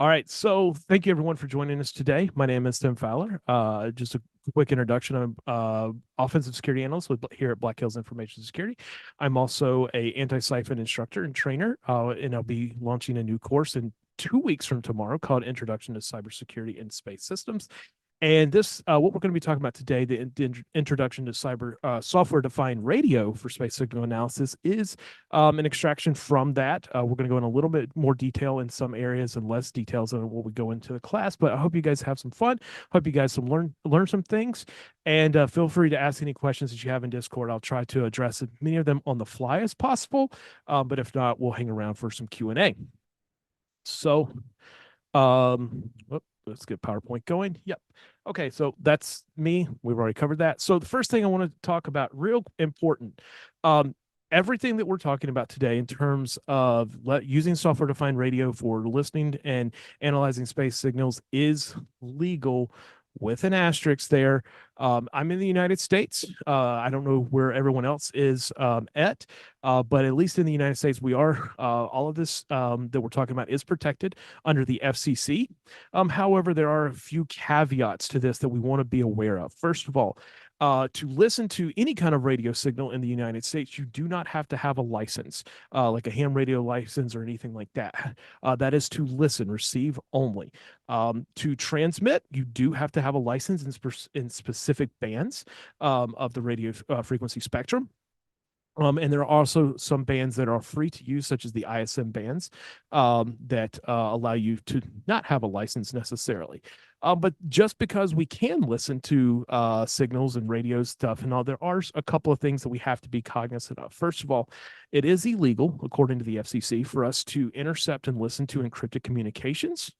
All right, so thank you everyone for joining us today. My name is Tim Fowler. Just a quick introduction. I'm offensive security analyst here at Black Hills Information Security. I'm also a Antisyphon instructor and trainer, and I'll be launching a new course in 2 weeks from tomorrow called Introduction to Cybersecurity in Space Systems. And this, what we're going to be talking about today, the introduction to software-defined radio for space signal analysis, is an extraction from that. We're going to go in a little bit more detail in some areas and less details than what we go into the class. But I hope you guys have some fun. Hope you guys learn some things. And feel free to ask any questions that you have in Discord. I'll try to address as many of them on the fly as possible. But if not, we'll hang around for some Q&A. So, let's get PowerPoint going. Yep. Okay, so that's me. We've already covered that. So the first thing I want to talk about, real important, everything that we're talking about today in terms of using software-defined radio for listening and analyzing space signals is legal, with an asterisk there. I'm in the United States. I don't know where everyone else is at, but at least in the United States, we are, all of this that we're talking about is protected under the FCC. However, there are a few caveats to this that we want to be aware of. First of all, to listen to any kind of radio signal in the United States, you do not have to have a license, like a ham radio license or anything like that. That is to listen, receive only. To transmit, you do have to have a license in specific bands of the radio frequency spectrum. And there are also some bands that are free to use, such as the ISM bands, that allow you to not have a license necessarily. But just because we can listen to signals and radio stuff and all, there are a couple of things that we have to be cognizant of. First of all, it is illegal, according to the FCC, for us to intercept and listen to encrypted communications.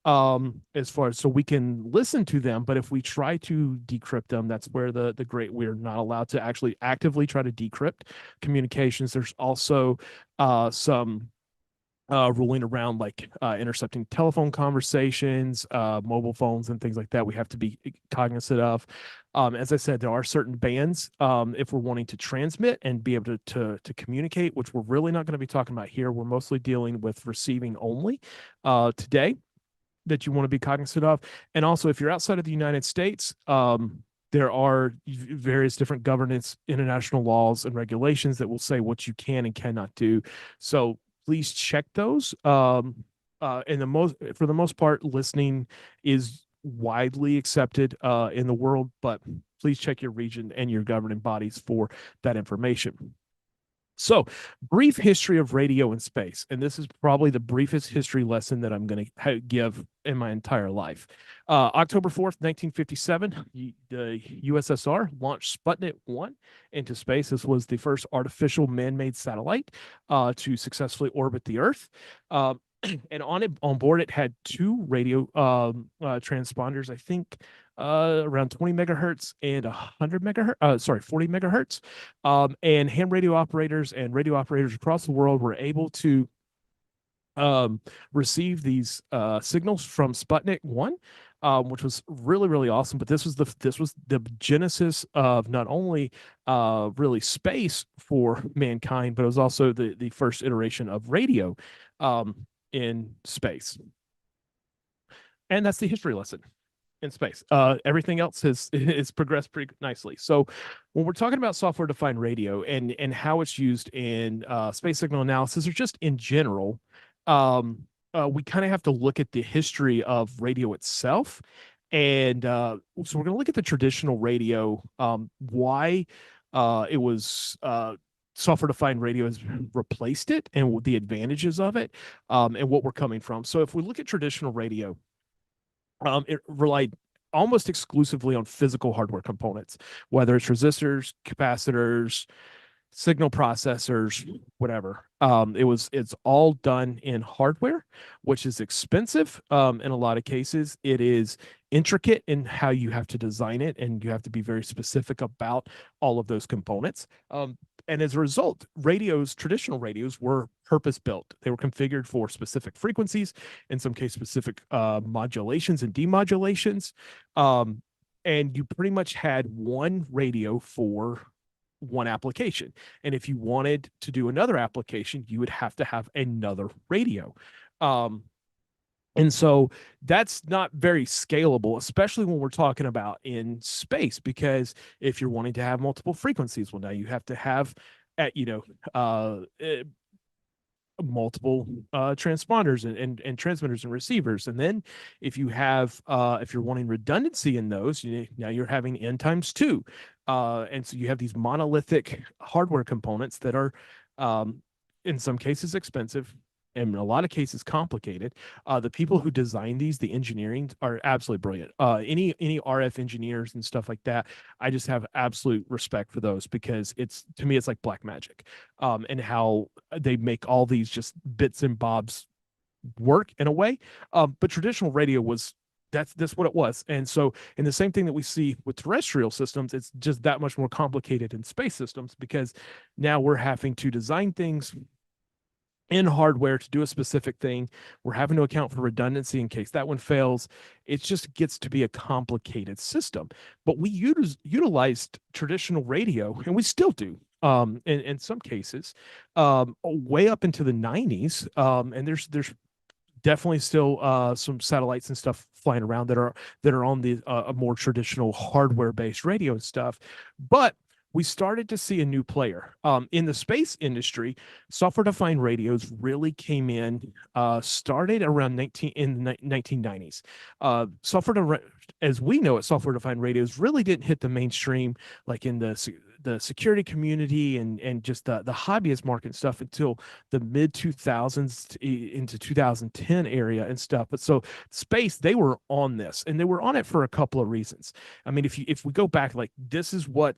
As far as, so we can listen to them, but if we try to decrypt them, that's where we're not allowed to actually actively try to decrypt communications. There's also some ruling around, like intercepting telephone conversations, mobile phones, and things like that. We have to be cognizant of. As I said, there are certain bands if we're wanting to transmit and be able to communicate, which we're really not going to be talking about here. We're mostly dealing with receiving only today, that you want to be cognizant of. And also, if you're outside of the United States, there are various different governance, international laws, and regulations that will say what you can and cannot do. So please check those. For the most part, listening is widely accepted in the world, but please check your region and your governing bodies for that information. So, brief history of radio in space. And this is probably the briefest history lesson that I'm going to give in my entire life. October 4th, 1957, the USSR launched Sputnik 1 into space. This was the first artificial man-made satellite to successfully orbit the Earth. And on board, it had two radio transponders, I think, around 20 megahertz and 100 megahertz, 40 megahertz. And ham radio operators and radio operators across the world were able to receive these signals from Sputnik 1, which was really, really awesome. But this was the genesis of not only really space for mankind, but it was also the first iteration of radio in space. And that's the history lesson in space. Everything else has progressed pretty nicely. So when we're talking about software-defined radio and how it's used in space signal analysis, or just in general, we kind of have to look at the history of radio itself. And so we're going to look at the traditional radio, why it was software-defined radio has replaced it, and the advantages of it, and what we're coming from. So if we look at traditional radio, it relied almost exclusively on physical hardware components, whether it's resistors, capacitors, signal processors, whatever. It's all done in hardware, which is expensive. In a lot of cases, it is intricate in how you have to design it, and you have to be very specific about all of those components. And as a result, traditional radios were purpose-built. They were configured for specific frequencies, in some case specific modulations and demodulations. And you pretty much had one radio for one application. And if you wanted to do another application, you would have to have another radio. And so that's not very scalable, especially when we're talking about in space, because if you're wanting to have multiple frequencies, well, now you have to have at multiple transponders and transmitters and receivers. And then if you have if you're wanting redundancy in those, now you're having n times two. And so you have these monolithic hardware components that are in some cases expensive, in a lot of cases complicated. The people who design these, the engineering, are absolutely brilliant. Any RF engineers and stuff like that, I just have absolute respect for those, because it's, to me, it's like black magic. And how they make all these just bits and bobs work in a way. But traditional radio was, that's what it was. And so, and the same thing that we see with terrestrial systems, it's just that much more complicated in space systems, because now we're having to design things in hardware to do a specific thing. We're having to account for redundancy in case that one fails. It just gets to be a complicated system. But we utilized traditional radio, and we still do, in some cases, way up into the 90s. And there's definitely still some satellites and stuff flying around that are on the a more traditional hardware based radio and stuff. But we started to see a new player in the space industry. Software defined radios really came in, started around 1990s. As we know it, software defined radios really didn't hit the mainstream, like in the security community and just the hobbyist market and stuff, until the mid 2000s into 2010 area and stuff. But so space, they were on this, and they were on it for a couple of reasons. I mean, if we go back, like, this is what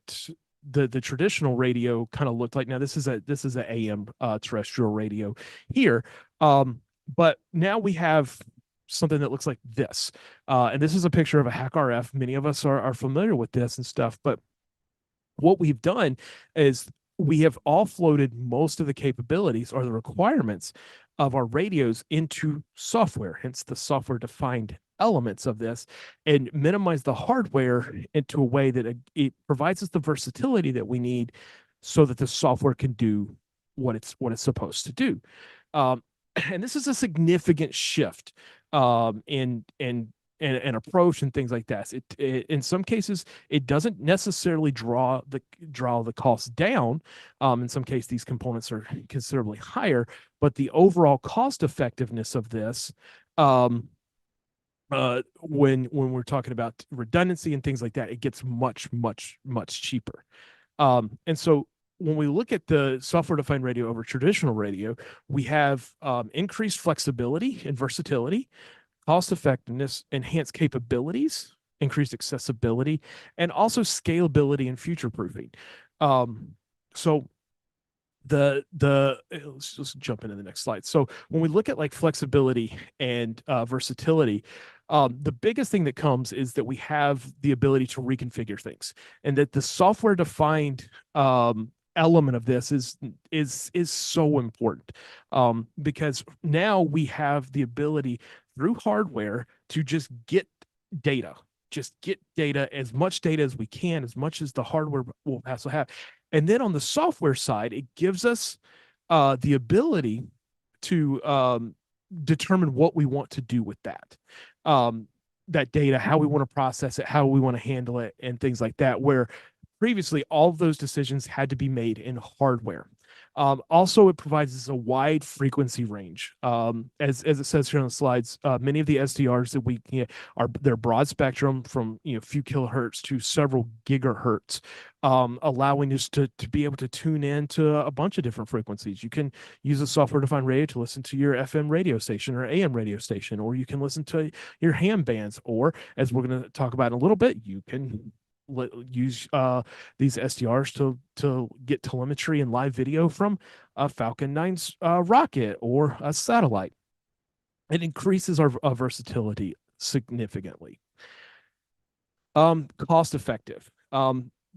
the traditional radio kind of looked like. Now this is a AM terrestrial radio here, but now we have something that looks like this, and this is a picture of a hack RF. Many of us are familiar with this and stuff, but what we've done is we have offloaded most of the capabilities or the requirements of our radios into software, hence the software defined elements of this, and minimize the hardware into a way that it provides us the versatility that we need, so that the software can do what it's supposed to do. Um, and this is a significant shift in approach and things like that. It in some cases it doesn't necessarily draw the cost down. In some cases these components are considerably higher, but the overall cost effectiveness of this, when we're talking about redundancy and things like that, it gets much cheaper. And so when we look at the software defined radio over traditional radio, we have increased flexibility and versatility, cost effectiveness, enhanced capabilities, increased accessibility, and also scalability and future proofing. So let's just jump into the next slide. So when we look at like flexibility and versatility, the biggest thing that comes is that we have the ability to reconfigure things, and that the software defined element of this is so important, because now we have the ability through hardware to just get data, as much data as we can, as much as the hardware will also have. And then on the software side, it gives us the ability to determine what we want to do with that data, how we want to process it, how we want to handle it, and things like that, where previously all of those decisions had to be made in hardware. Also, it provides us a wide frequency range. As it says here on the slides, many of the SDRs that we get they're broad spectrum, from a few kilohertz to several gigahertz, allowing us to be able to tune in to a bunch of different frequencies. You can use a software-defined radio to listen to your FM radio station or AM radio station, or you can listen to your ham bands, or, as we're going to talk about in a little bit, you can use these SDRs to get telemetry and live video from a Falcon 9's rocket or a satellite. It increases our versatility significantly. Cost effective.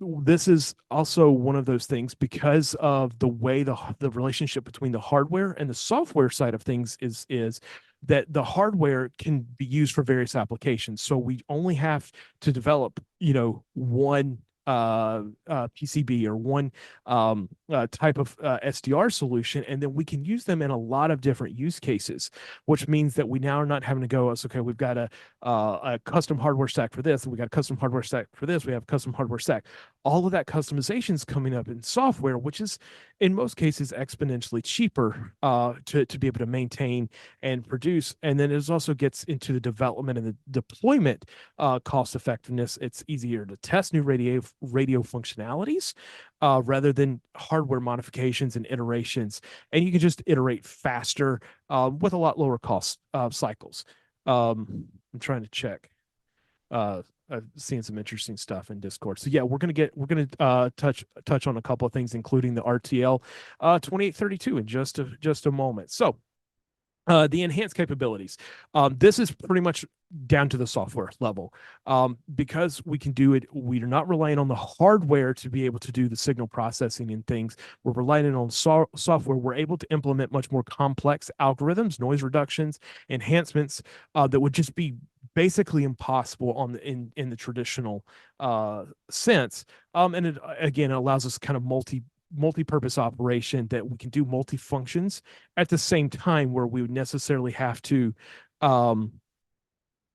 This is also one of those things, because of the way the relationship between the hardware and the software side of things is that the hardware can be used for various applications. So we only have to develop, one PCB or one type of SDR solution, and then we can use them in a lot of different use cases, which means that we now are not having to go, okay, we've got a custom hardware stack for this, we got a custom hardware stack for this, we have custom hardware stack. All of that customization is coming up in software, which is in most cases exponentially cheaper to be able to maintain and produce. And then it also gets into the development and the deployment cost effectiveness. It's easier to test new radio functionalities rather than hardware modifications and iterations. And you can just iterate faster with a lot lower cost cycles. I'm trying to check. I've seen some interesting stuff in Discord. So yeah, we're gonna touch on a couple of things, including the RTL 2832 in just a moment. So the enhanced capabilities. This is pretty much down to the software level. Because we can do it, we are not relying on the hardware to be able to do the signal processing and things. We're relying on software. We're able to implement much more complex algorithms, noise reductions, enhancements that would just be basically impossible in the traditional sense. And it again, it allows us kind of multi-purpose operation that we can do multi-functions at the same time, where we would necessarily have to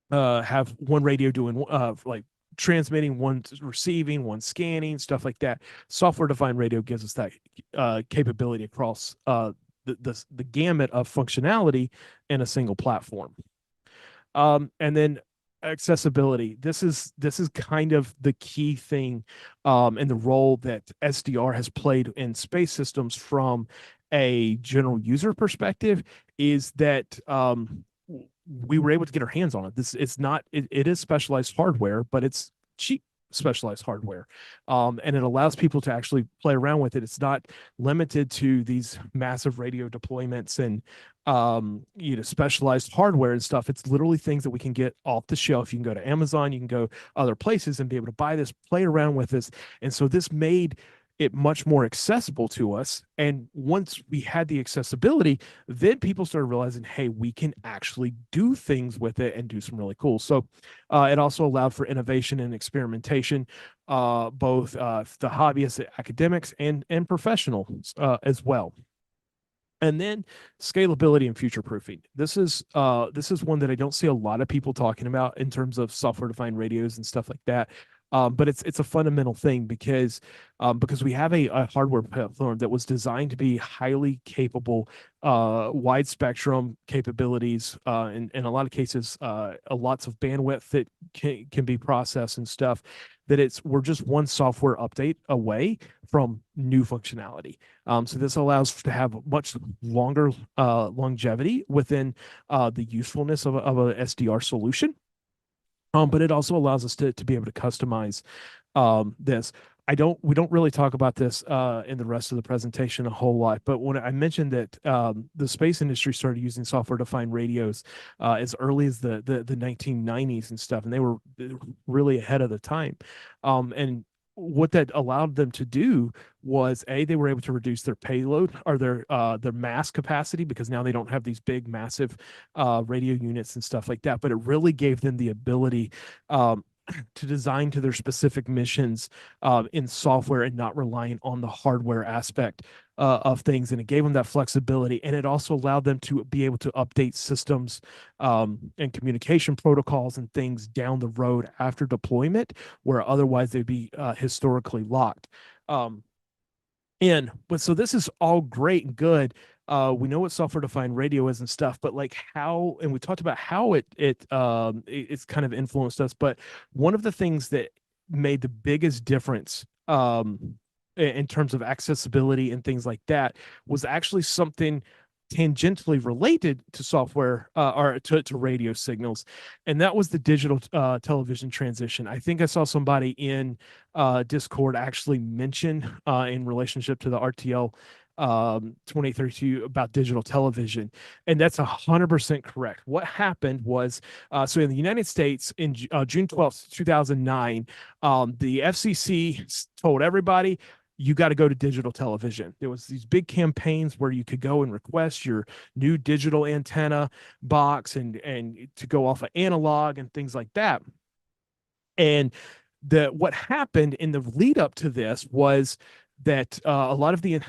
have one radio doing like transmitting, one receiving, one scanning, stuff like that. Software-defined radio gives us that capability across the gamut of functionality in a single platform. And then accessibility. This is kind of the key thing in the role that SDR has played in space systems from a general user perspective, is that we were able to get our hands on it. It is specialized hardware, but it's cheap specialized hardware, and it allows people to actually play around with it. It's not limited to these massive radio deployments and specialized hardware and stuff. It's literally things that we can get off the shelf. You can go to Amazon, you can go other places and be able to buy this, play around with this. And so this made it much more accessible to us. And once we had the accessibility, then people started realizing, hey, we can actually do things with it and do some really cool. So it also allowed for innovation and experimentation, both the hobbyists, academics, and professionals as well. And then scalability and future proofing. This is one that I don't see a lot of people talking about in terms of software defined radios and stuff like that. But it's a fundamental thing because we have a hardware platform that was designed to be highly capable, wide spectrum capabilities, in a lot of cases, lots of bandwidth that can be processed and stuff. That we're just one software update away from new functionality. So this allows to have much longer longevity within the usefulness of a SDR solution. But it also allows us to be able to customize this. We don't really talk about this in the rest of the presentation a whole lot, but when I mentioned that the space industry started using software-defined radios as early as the 1990s and stuff, and they were really ahead of the time. And what that allowed them to do was they were able to reduce their payload or their mass capacity, because now they don't have these big massive radio units and stuff like that. But it really gave them the ability to design to their specific missions in software and not relying on the hardware aspect of things. And it gave them that flexibility, and it also allowed them to be able to update systems and communication protocols and things down the road after deployment, where otherwise they'd be historically locked. So this is all great and good. We know what software-defined radio is and stuff, but like how, and we talked about how it's kind of influenced us. But one of the things that made the biggest difference in terms of accessibility and things like that was actually something tangentially related to software or to radio signals, and that was the digital television transition. I think I saw somebody in Discord actually mention in relationship to the RTL 2032 about digital television, and that's 100% correct. What happened was, so in the United States in June 12th, 2009, the FCC told everybody, you got to go to digital television. There was these big campaigns where you could go and request your new digital antenna box and to go off of analog and things like that. And what happened in the lead up to this was that a lot of the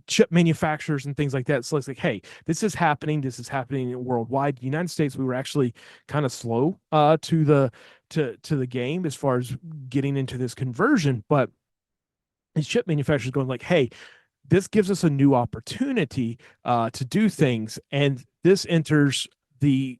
chip manufacturers and things like that. So it's like, hey, this is happening. This is happening worldwide. The United States, we were actually kind of slow to the game as far as getting into this conversion, but these chip manufacturers going like, hey, this gives us a new opportunity to do things, and this enters the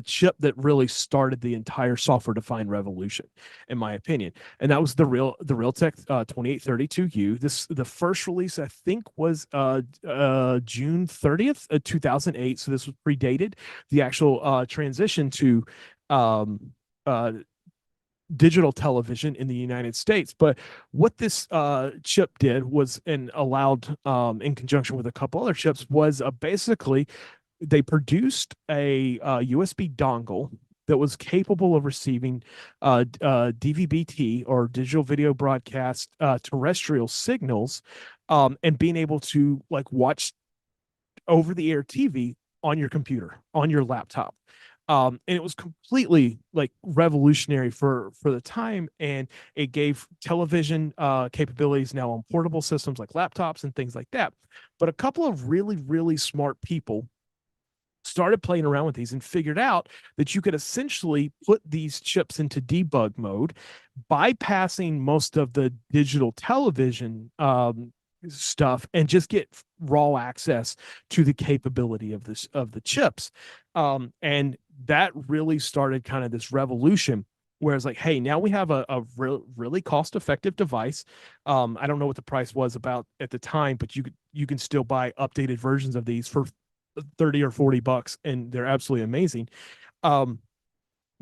chip that really started the entire software defined revolution, in my opinion. And that was the Realtek 2832U. The first release I think was June 30th 2008, so this was predated the actual transition to um, uh, digital television in the United States. But what this chip did was, and allowed in conjunction with a couple other chips, was basically they produced a USB dongle that was capable of receiving DVB-T, or digital video broadcast terrestrial signals, and being able to like watch over the air TV on your computer, on your laptop. And it was completely like revolutionary for the time, and it gave television capabilities now on portable systems like laptops and things like that. But a couple of really smart people started playing around with these and figured out that you could essentially put these chips into debug mode, bypassing most of the digital television stuff, and just get raw access to the capability of the chips. And that really started kind of this revolution, where it's like, hey, now we have a really cost effective device. I don't know what the price was about at the time, but you can still buy updated versions of these for 30 or 40 bucks, and they're absolutely amazing. Um,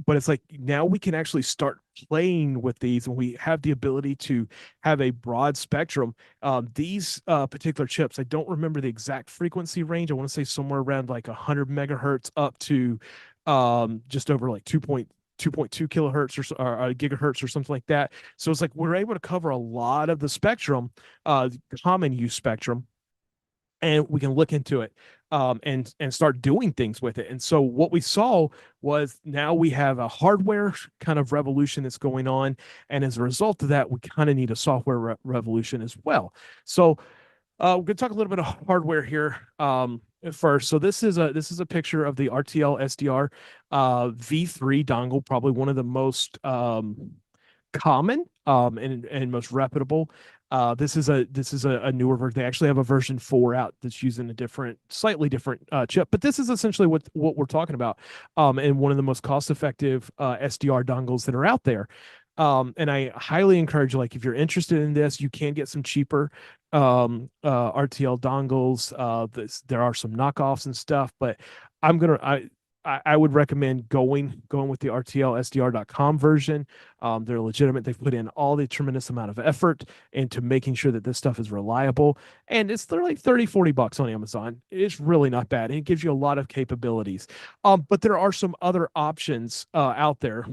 but it's like now we can actually start playing with these, and we have the ability to have a broad spectrum. These particular chips, I don't remember the exact frequency range. I want to say somewhere around like 100 megahertz up to just over like 2.2 kilohertz or gigahertz or something like that. So it's like we're able to cover a lot of the spectrum, common use spectrum, and we can look into it and start doing things with it. And so what we saw was, now we have a hardware kind of revolution that's going on, and as a result of that, we kind of need a software revolution as well. So we're going to talk a little bit of hardware here first. So this is a picture of the RTL SDR V3 dongle, probably one of the most common and most reputable. This is a newer version. They actually have a version 4 out that's using a slightly different chip, but this is essentially what we're talking about, and one of the most cost effective SDR dongles that are out there. And I highly encourage, like, if you're interested in this, you can get some cheaper RTL dongles. There are some knockoffs and stuff, but I would recommend going with the RTLSDR.com version. They're legitimate. They've put in all the tremendous amount of effort into making sure that this stuff is reliable. And they're like 30, 40 bucks on Amazon. It's really not bad. And it gives you a lot of capabilities. But there are some other options out there.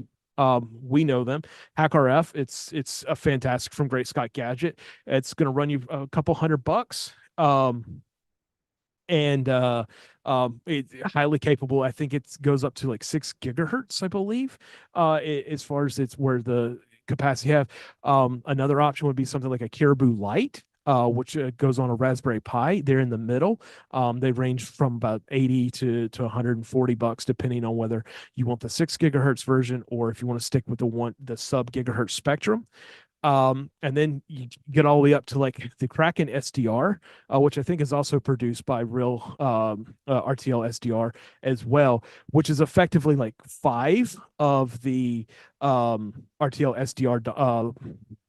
We know them. HackRF, it's a fantastic, from Great Scott Gadget. It's going to run you a couple $100. And it's highly capable. I think it goes up to like 6 gigahertz, I believe, as far as it's where the capacity have. Another option would be something like a Caribou Light, which goes on a Raspberry Pi. They're in the middle. They range from about 80 to 140 bucks, depending on whether you want the 6 gigahertz version, or if you want to stick with the sub gigahertz spectrum. And then you get all the way up to like the Kraken SDR, which I think is also produced by real RTL SDR as well, which is effectively like 5 of the RTL SDR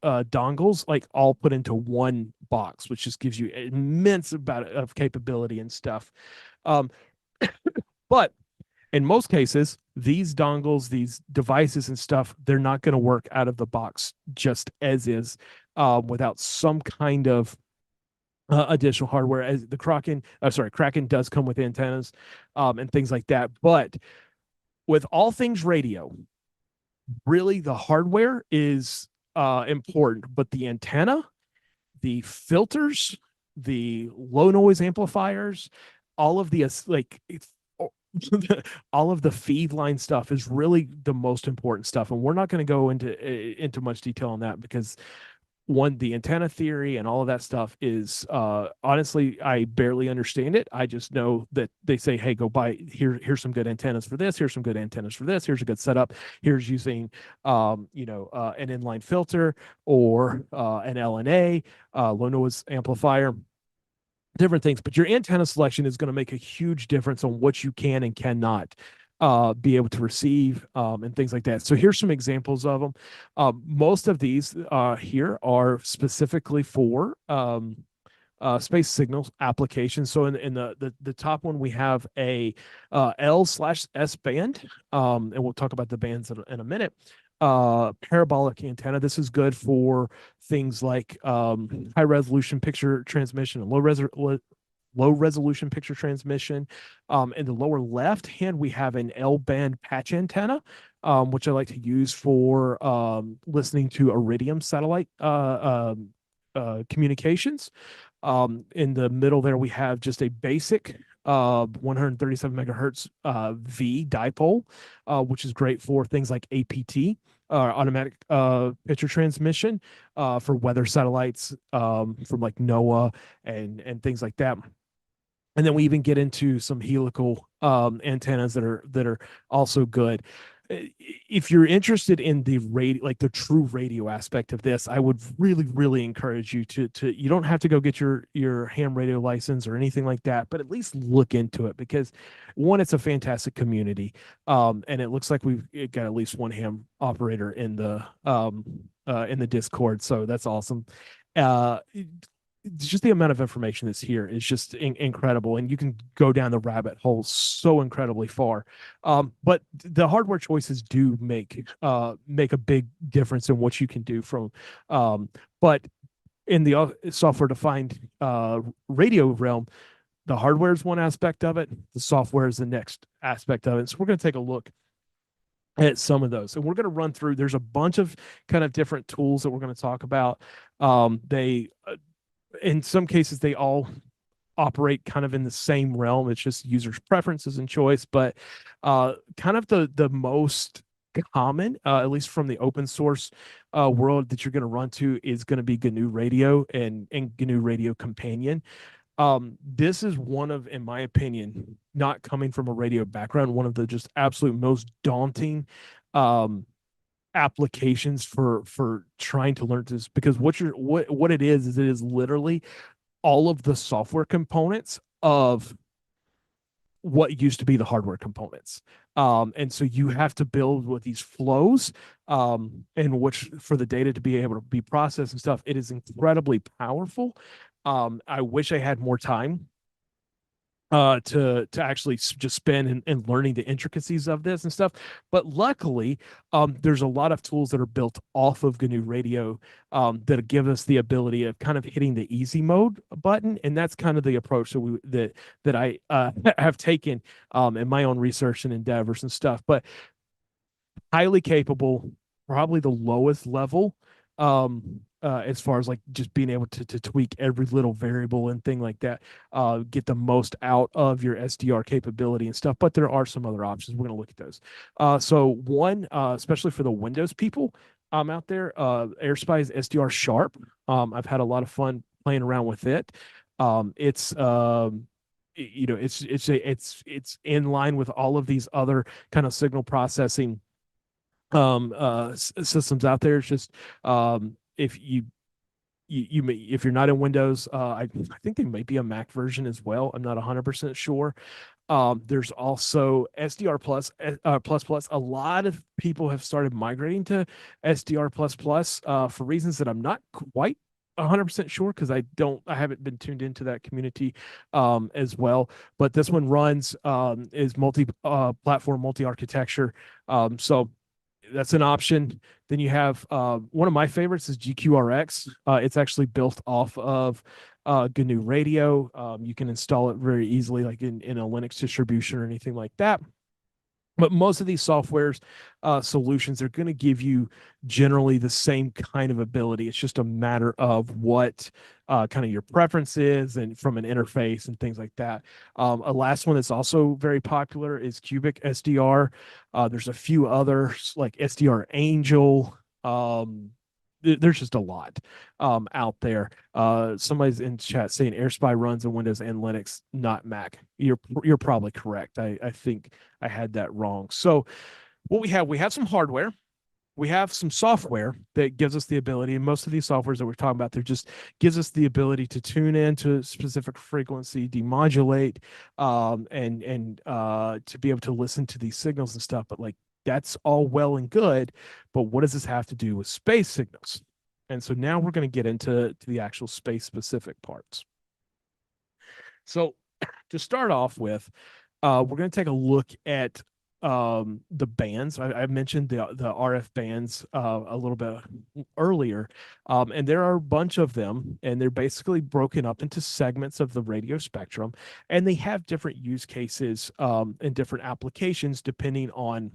dongles, like all put into one box, which just gives you immense amount of capability and stuff. But in most cases, these dongles, these devices and stuff, they're not going to work out of the box just as is, without some kind of additional hardware. As the Kraken does come with antennas and things like that. But with all things radio, really the hardware is important, but the antenna, the filters, the low noise amplifiers, all of the all of the feed line stuff is really the most important stuff, and we're not going to go into much detail on that because one, the antenna theory and all of that stuff is honestly, I barely understand it. I just know that they say, hey, go buy here's some good antennas for this, here's some good antennas for this, here's a good setup, here's using an inline filter or an LNA, low noise amplifier, different things. But your antenna selection is going to make a huge difference on what you can and cannot be able to receive, and things like that. So here's some examples of them. Most of these here are specifically for space signals applications. So in the top one, we have a L/S band, and we'll talk about the bands in a minute. Parabolic antenna. This is good for things like high resolution picture transmission and low resolution picture transmission. In the lower left hand, we have an L band patch antenna, which I like to use for listening to Iridium satellite communications. In the middle there, we have just a basic 137 megahertz V dipole, which is great for things like APT, automatic picture transmission, for weather satellites from like NOAA and things like that. And then we even get into some helical antennas that are also good. If you're interested in the radio, like the true radio aspect of this, I would really encourage you to you don't have to go get your ham radio license or anything like that, but at least look into it, because one, it's a fantastic community, and it looks like we've got at least one ham operator in the Discord, so that's awesome. Just the amount of information that's here is just incredible, and you can go down the rabbit hole so incredibly far. But the hardware choices do make a big difference in what you can do from. But in the software defined radio realm, the hardware is one aspect of it. The software is the next aspect of it. So we're going to take a look at some of those, and we're going to run through. There's a bunch of kind of different tools that we're going to talk about. They in some cases, they all operate kind of in the same realm. It's just users' preferences and choice, but kind of the most common, at least from the open source world that you're going to run to, is going to be GNU Radio and GNU Radio Companion. This is one of, in my opinion, not coming from a radio background, one of the just absolute most daunting applications for trying to learn this, because what it is literally all of the software components of what used to be the hardware components. And so you have to build with these flows, in which for the data to be able to be processed and stuff. It is incredibly powerful. I wish I had more time to actually just spend and learning the intricacies of this and stuff. But luckily, there's a lot of tools that are built off of GNU Radio that give us the ability of kind of hitting the easy mode button, and that's kind of the approach that I have taken in my own research and endeavors and stuff. But highly capable, probably the lowest level as far as like just being able to tweak every little variable and thing like that, get the most out of your SDR capability and stuff. But there are some other options. We're going to look at those. So one, especially for the Windows people out there, AirSpy's SDR Sharp. I've had a lot of fun playing around with it. It's it's in line with all of these other kind of signal processing systems out there. It's just if if you're not in Windows, I think there might be a Mac version as well. I'm not 100% sure. There's also SDR plus. A lot of people have started migrating to SDR plus for reasons that I'm not quite 100% sure, because I haven't been tuned into that community as well. But this one runs is multi-platform, multi-architecture. So that's an option. Then you have one of my favorites is GQRX. It's actually built off of GNU Radio. You can install it very easily, like in a Linux distribution or anything like that. But most of these softwares solutions are going to give you generally the same kind of ability. It's just a matter of what kind of your preference is and from an interface and things like that. A last one that's also very popular is Cubic SDR. There's a few others like SDR Angel. There's just a lot out there. Somebody's in chat saying AirSpy runs on Windows and Linux, not Mac. You're probably correct. I think I had that wrong. So what we have some hardware, we have some software that gives us the ability, and most of these softwares that we're talking about, they're just gives us the ability to tune in to a specific frequency, demodulate, and to be able to listen to these signals and stuff. But like that's all well and good, but what does this have to do with space signals? And so now we're going to get into the actual space specific parts. So to start off with, we're going to take a look at the bands. I mentioned the RF bands a little bit earlier, and there are a bunch of them, and they're basically broken up into segments of the radio spectrum, and they have different use cases and different applications depending on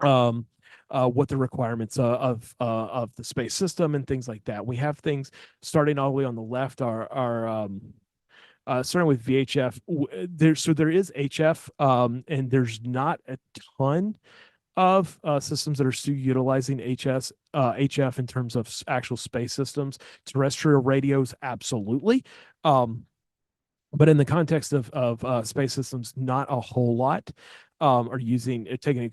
what the requirements of the space system and things like that. We have things starting all the way on the left are starting with VHF. There is HF, and there's not a ton of systems that are still utilizing HF in terms of actual space systems. Terrestrial radios, absolutely. But in the context of space systems, not a whole lot are taking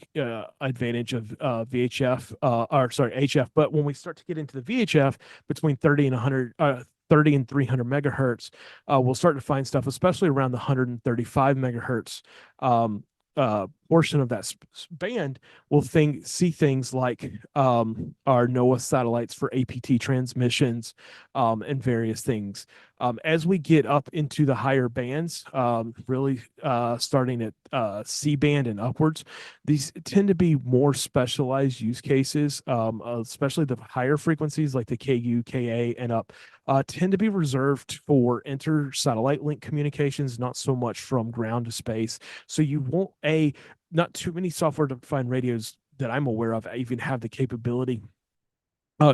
advantage of VHF or sorry HF. But when we start to get into the VHF between 30 and 100. 30 and 300 megahertz, we'll start to find stuff, especially around the 135 megahertz portion of that band. We'll see things like our NOAA satellites for APT transmissions and various things. As we get up into the higher bands, really starting at C band and upwards, these tend to be more specialized use cases, especially the higher frequencies like the KU, KA, and up. Tend to be reserved for inter-satellite link communications, not so much from ground to space. So you won't not too many software-defined radios that I'm aware of even have the capability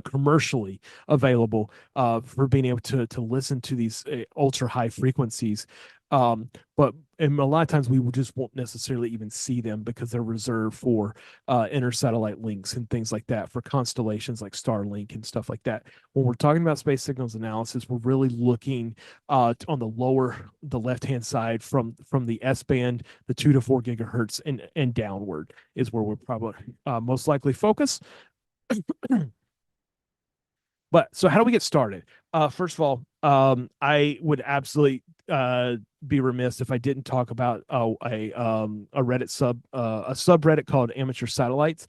commercially available for being able to listen to these ultra high frequencies. But and a lot of times we just won't necessarily even see them because they're reserved for inter-satellite links and things like that for constellations like Starlink and stuff like that. When we're talking about space signals analysis, we're really looking on the left-hand side from the S band, the 2 to 4 gigahertz and downward is where we're probably most likely focus. But so how do we get started? First of all, I would absolutely be remiss if I didn't talk about a Reddit a subreddit called Amateur Satellites.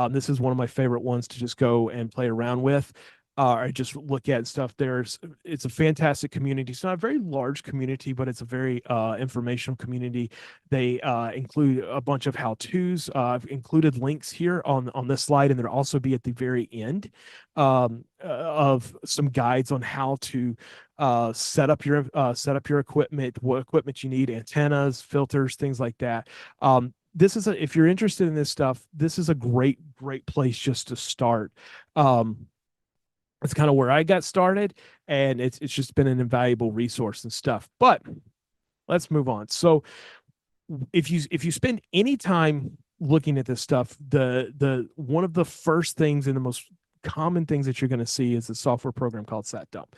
This is one of my favorite ones to just go and play around with. I just look at stuff. It's a fantastic community. It's not a very large community, but it's a very informational community. They include a bunch of how-tos. I've included links here on this slide, and there'll also be at the very end of some guides on how to set up your equipment, what equipment you need, antennas, filters, things like that. If you're interested in this stuff, this is a great place just to start. It's kind of where I got started, and it's just been an invaluable resource and stuff. But let's move on. So if you spend any time looking at this stuff, the one of the first things and the most common things that you're going to see is a software program called SatDump.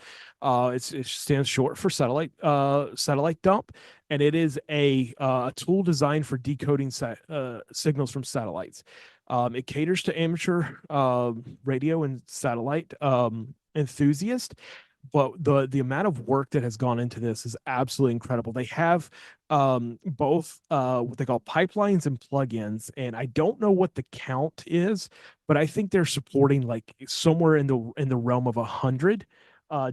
It stands short for satellite dump, and it is a tool designed for decoding signals from satellites. It caters to amateur radio and satellite enthusiasts, but the amount of work that has gone into this is absolutely incredible. They have both what they call pipelines and plugins, and I don't know what the count is, but I think they're supporting like somewhere in the realm of 100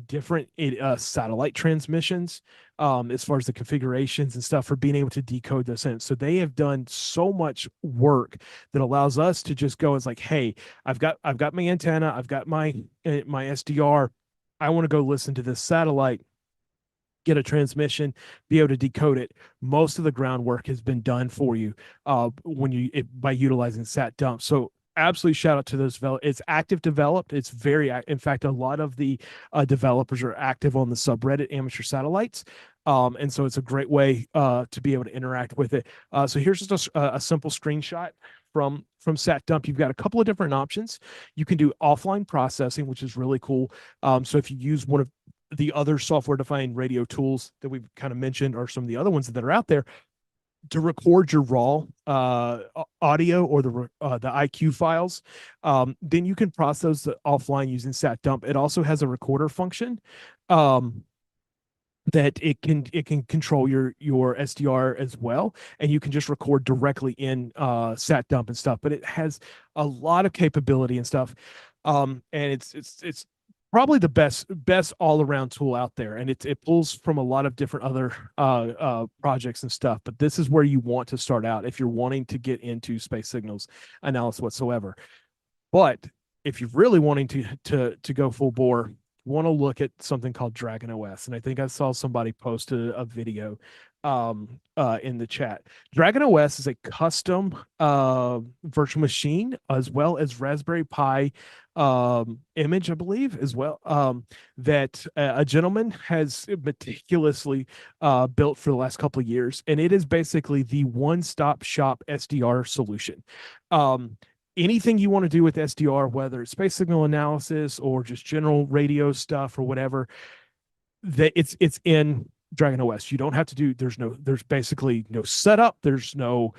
different satellite transmissions as far as the configurations and stuff for being able to decode those in. So they have done so much work that allows us to just go, it's like, hey, I've got my antenna, I've got my SDR, I want to go listen to this satellite. get a transmission, be able to decode it. Most of the groundwork has been done for you by utilizing sat dump. So absolutely shout out to those developers. It's active developed. It's in fact, a lot of the developers are active on the subreddit Amateur Satellites. And so it's a great way to be able to interact with it. So here's just a simple screenshot from SatDump. You've got a couple of different options. You can do offline processing, which is really cool. So if you use one of the other software-defined radio tools that we've kind of mentioned, or some of the other ones that are out there, to record your raw audio or the IQ files, then you can process those offline using SatDump. It also has a recorder function. That it can control your SDR as well, and you can just record directly in SatDump and stuff. But it has a lot of capability and stuff, and it's probably the best all around tool out there, and it pulls from a lot of different other projects and stuff. But this is where you want to start out if you're wanting to get into space signals analysis whatsoever. But if you're really wanting to go full bore, want to look at something called Dragon OS. And I think I saw somebody post a video in the chat. Dragon OS is a custom virtual machine, as well as Raspberry Pi image, I believe, as well, that a gentleman has meticulously built for the last couple of years. And it is basically the one-stop shop SDR solution. Anything you want to do with SDR, whether it's space signal analysis or just general radio stuff or whatever, that it's in Dragon OS. You don't have to do, there's basically no setup. There's no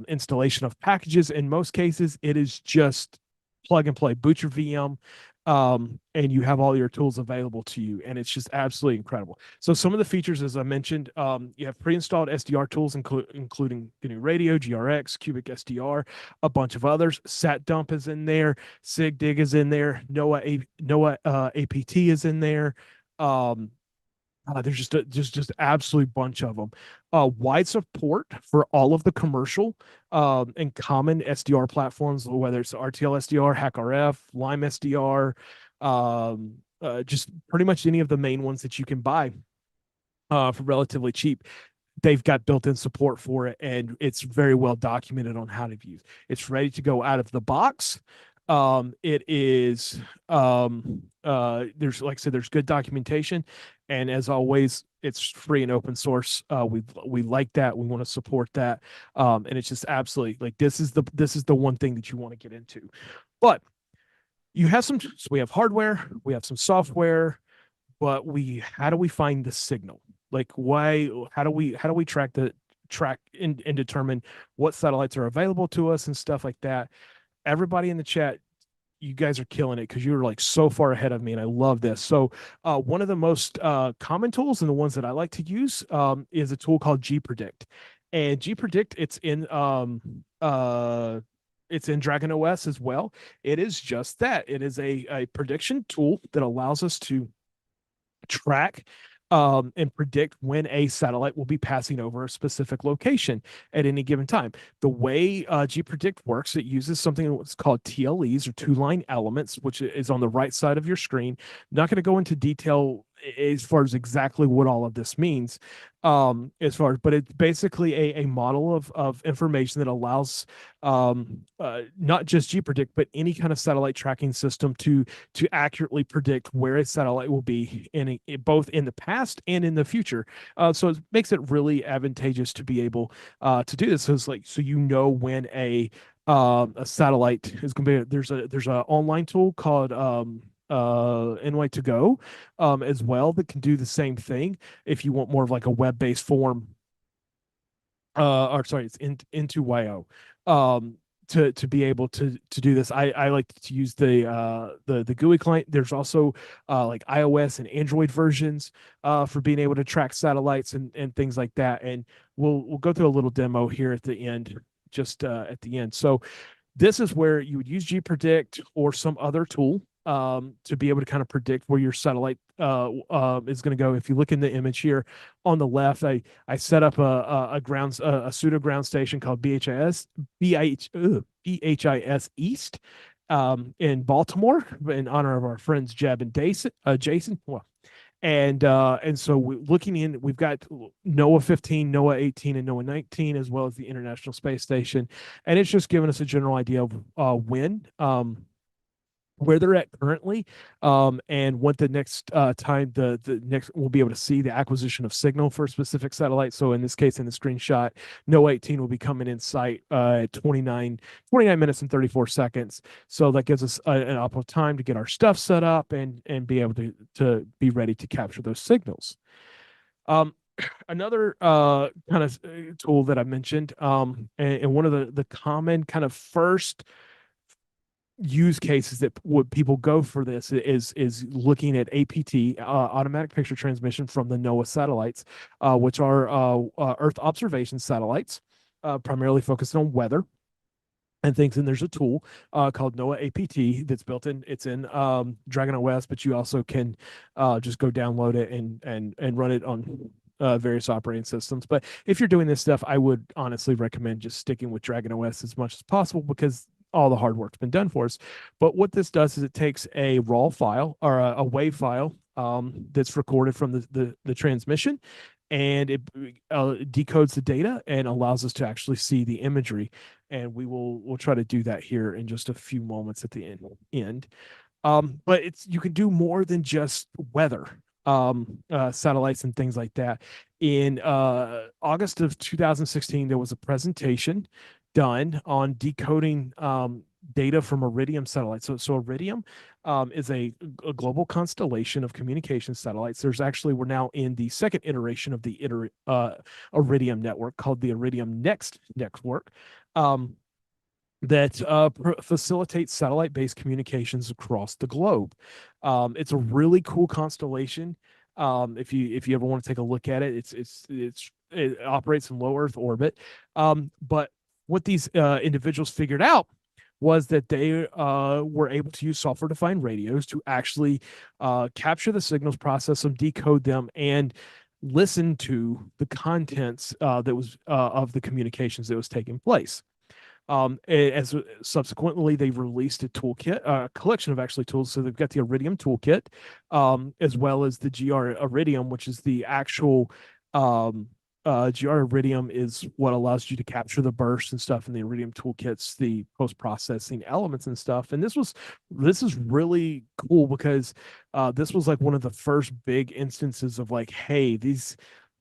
installation of packages. In most cases, it is just plug and play, boot your VM, and you have all your tools available to you. And it's just absolutely incredible. So some of the features, as I mentioned, you have pre-installed SDR tools, including GNU Radio, GRX, Cubic SDR, a bunch of others. SatDump is in there. SIGDIG is in there. NOAA APT is in there. There's just absolute bunch of them. Wide support for all of the commercial and common SDR platforms, whether it's RTL SDR, HackRF, Lime SDR, just pretty much any of the main ones that you can buy for relatively cheap. They've got built-in support for it, and it's very well documented on how to use. It's ready to go out of the box. It is there's, like I said, there's good documentation, and as always, it's free and open source. We like that. We want to support that. And it's just absolutely, like, this is the one thing that you want to get into. But you have so we have hardware, we have some software, but how do we find the signal? Like, how do we track and determine what satellites are available to us and stuff like that? Everybody in the chat, you guys are killing it because you're like so far ahead of me, and I love this. So one of the most common tools, and the ones that I like to use, is a tool called gpredict. And gpredict, it's in Dragon OS as well. It is just that. It is a prediction tool that allows us to track and predict when a satellite will be passing over a specific location at any given time. The way gpredict works, it uses something that's called TLEs, or two-line elements, which is on the right side of your screen. Not going to go into detail as far as exactly what all of this means, but it's basically a model of information that allows not just gpredict, but any kind of satellite tracking system to accurately predict where a satellite will be both in the past and in the future. So it makes it really advantageous to be able to do this. So it's like, so you know when a satellite is going to be. There's a online tool called NY2Go as well, that can do the same thing if you want more of like a web-based form. It's Into.io, to be able to do this. I like to use the GUI client. There's also like iOS and Android versions for being able to track satellites and things like that. And we'll go through a little demo here at the end, at the end. So this is where you would use gpredict or some other tool to be able to kind of predict where your satellite is going to go. If you look in the image here on the left, I set up a pseudo ground station called BHIS East in Baltimore, in honor of our friends Jeb and Jason. Well, And so looking in, we've got NOAA 15, NOAA 18, and NOAA 19, as well as the International Space Station, and it's just giving us a general idea of when where they're at currently, and what the next time the next we'll be able to see the acquisition of signal for a specific satellite. So in this case, in the screenshot, NOAA 18 will be coming in sight at 29 minutes and 34 seconds. So that gives us an ample time to get our stuff set up and be able to be ready to capture those signals. Another kind of tool that I mentioned, and one of the common kind of first use cases that would people go for this is looking at APT, automatic picture transmission from the NOAA satellites, which are Earth observation satellites, primarily focused on weather and things. And there's a tool called NOAA APT that's built in. It's in Dragon OS, but you also can just go download it and run it on various operating systems. But if you're doing this stuff, I would honestly recommend just sticking with Dragon OS as much as possible, because all the hard work's been done for us. But what this does is it takes a raw file or a WAV file that's recorded from the transmission, and it decodes the data and allows us to actually see the imagery. And we'll try to do that here in just a few moments at the end. But you can do more than just weather, satellites and things like that. In August of 2016, there was a presentation done on decoding data from Iridium satellites. So Iridium is a global constellation of communication satellites. We're now in the second iteration of the Iridium network, called the Iridium Next network, that facilitates satellite-based communications across the globe. It's a really cool constellation. If you ever want to take a look at it, it operates in low Earth orbit. But what these individuals figured out was that they were able to use software-defined radios to actually capture the signals, process them, decode them, and listen to the contents that was of the communications that was taking place. As subsequently, they've released a toolkit, a collection of actually tools. So they've got the Iridium toolkit, as well as the GR Iridium, which is the actual GR Iridium is what allows you to capture the bursts and stuff, and the Iridium toolkits the post-processing elements and stuff. And this is really cool, because this was like one of the first big instances of like, hey, these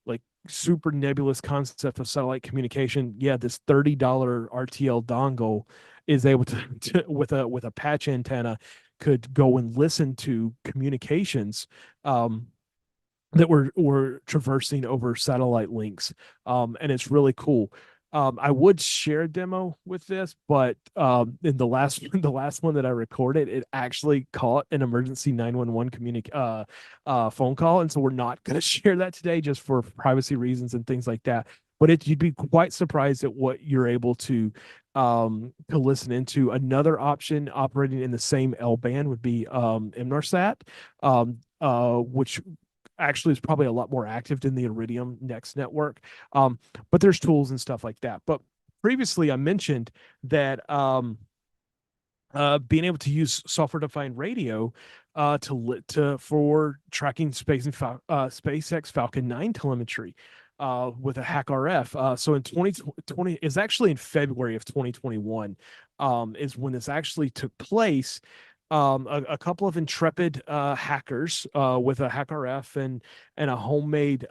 like super nebulous concept of satellite communication. Yeah, this $30 RTL dongle is able to with a patch antenna could go and listen to communications that we're traversing over satellite links, and it's really cool. I would share a demo with this, but in the last one that I recorded, it actually caught an emergency 911 phone call, and so we're not going to share that today, just for privacy reasons and things like that. But you'd be quite surprised at what you're able to listen into. Another option operating in the same L band would be Inmarsat, which actually is probably a lot more active than the Iridium Next network. But there's tools and stuff like that. But previously I mentioned that being able to use software-defined radio for tracking SpaceX Falcon 9 telemetry with a hack RF. So in 2020 is actually in February of 2021 is when this actually took place. A couple of intrepid hackers with a hack RF and a homemade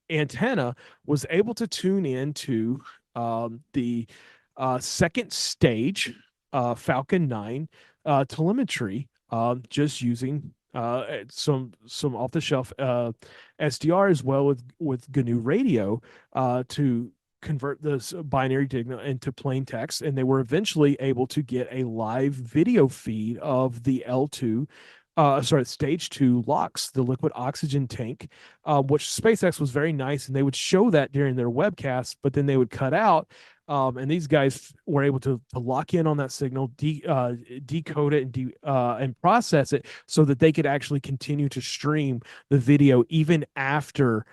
antenna was able to tune into the second stage Falcon 9 telemetry, just using some off-the-shelf SDR, as well with GNU radio, to convert this binary signal into plain text. And they were eventually able to get a live video feed of the stage 2 LOX, the liquid oxygen tank, which SpaceX was very nice, and they would show that during their webcast, but then they would cut out. And these guys were able to lock in on that signal, decode it, and process it, so that they could actually continue to stream the video even after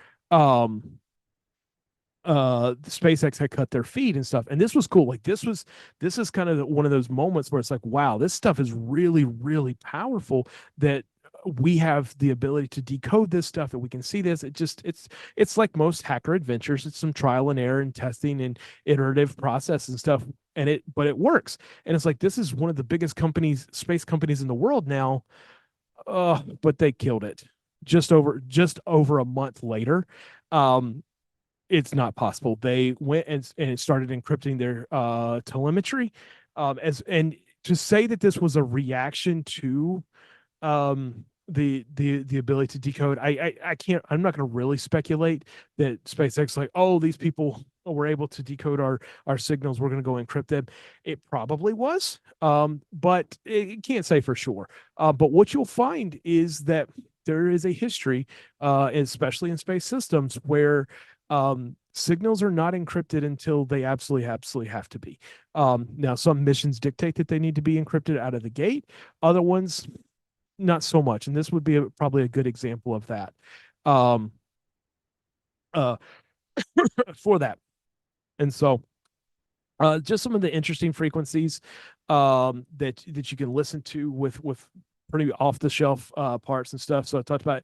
SpaceX had cut their feed and stuff. And this was cool. Like this is kind of one of those moments where it's like, wow, this stuff is really, really powerful, that we have the ability to decode this stuff and we can see this. It's like most hacker adventures. It's some trial and error and testing and iterative process and stuff. But it works. And it's like, this is one of the biggest companies, space companies in the world now. But they killed it just over a month later. Um, it's not possible. They went and started encrypting their telemetry. As and to say that this was a reaction to the ability to decode, I can't, I'm not going to really speculate that SpaceX like, oh, these people were able to decode our signals, we're going to go encrypt them. It probably was, but it can't say for sure. But what you'll find is that there is a history, especially in space systems, where signals are not encrypted until they absolutely have to be. Now, some missions dictate that they need to be encrypted out of the gate. Other ones, not so much. And this would be probably a good example of that. Um, uh, for that. And so, just some of the interesting frequencies that you can listen to with pretty off the shelf parts and stuff. So I talked about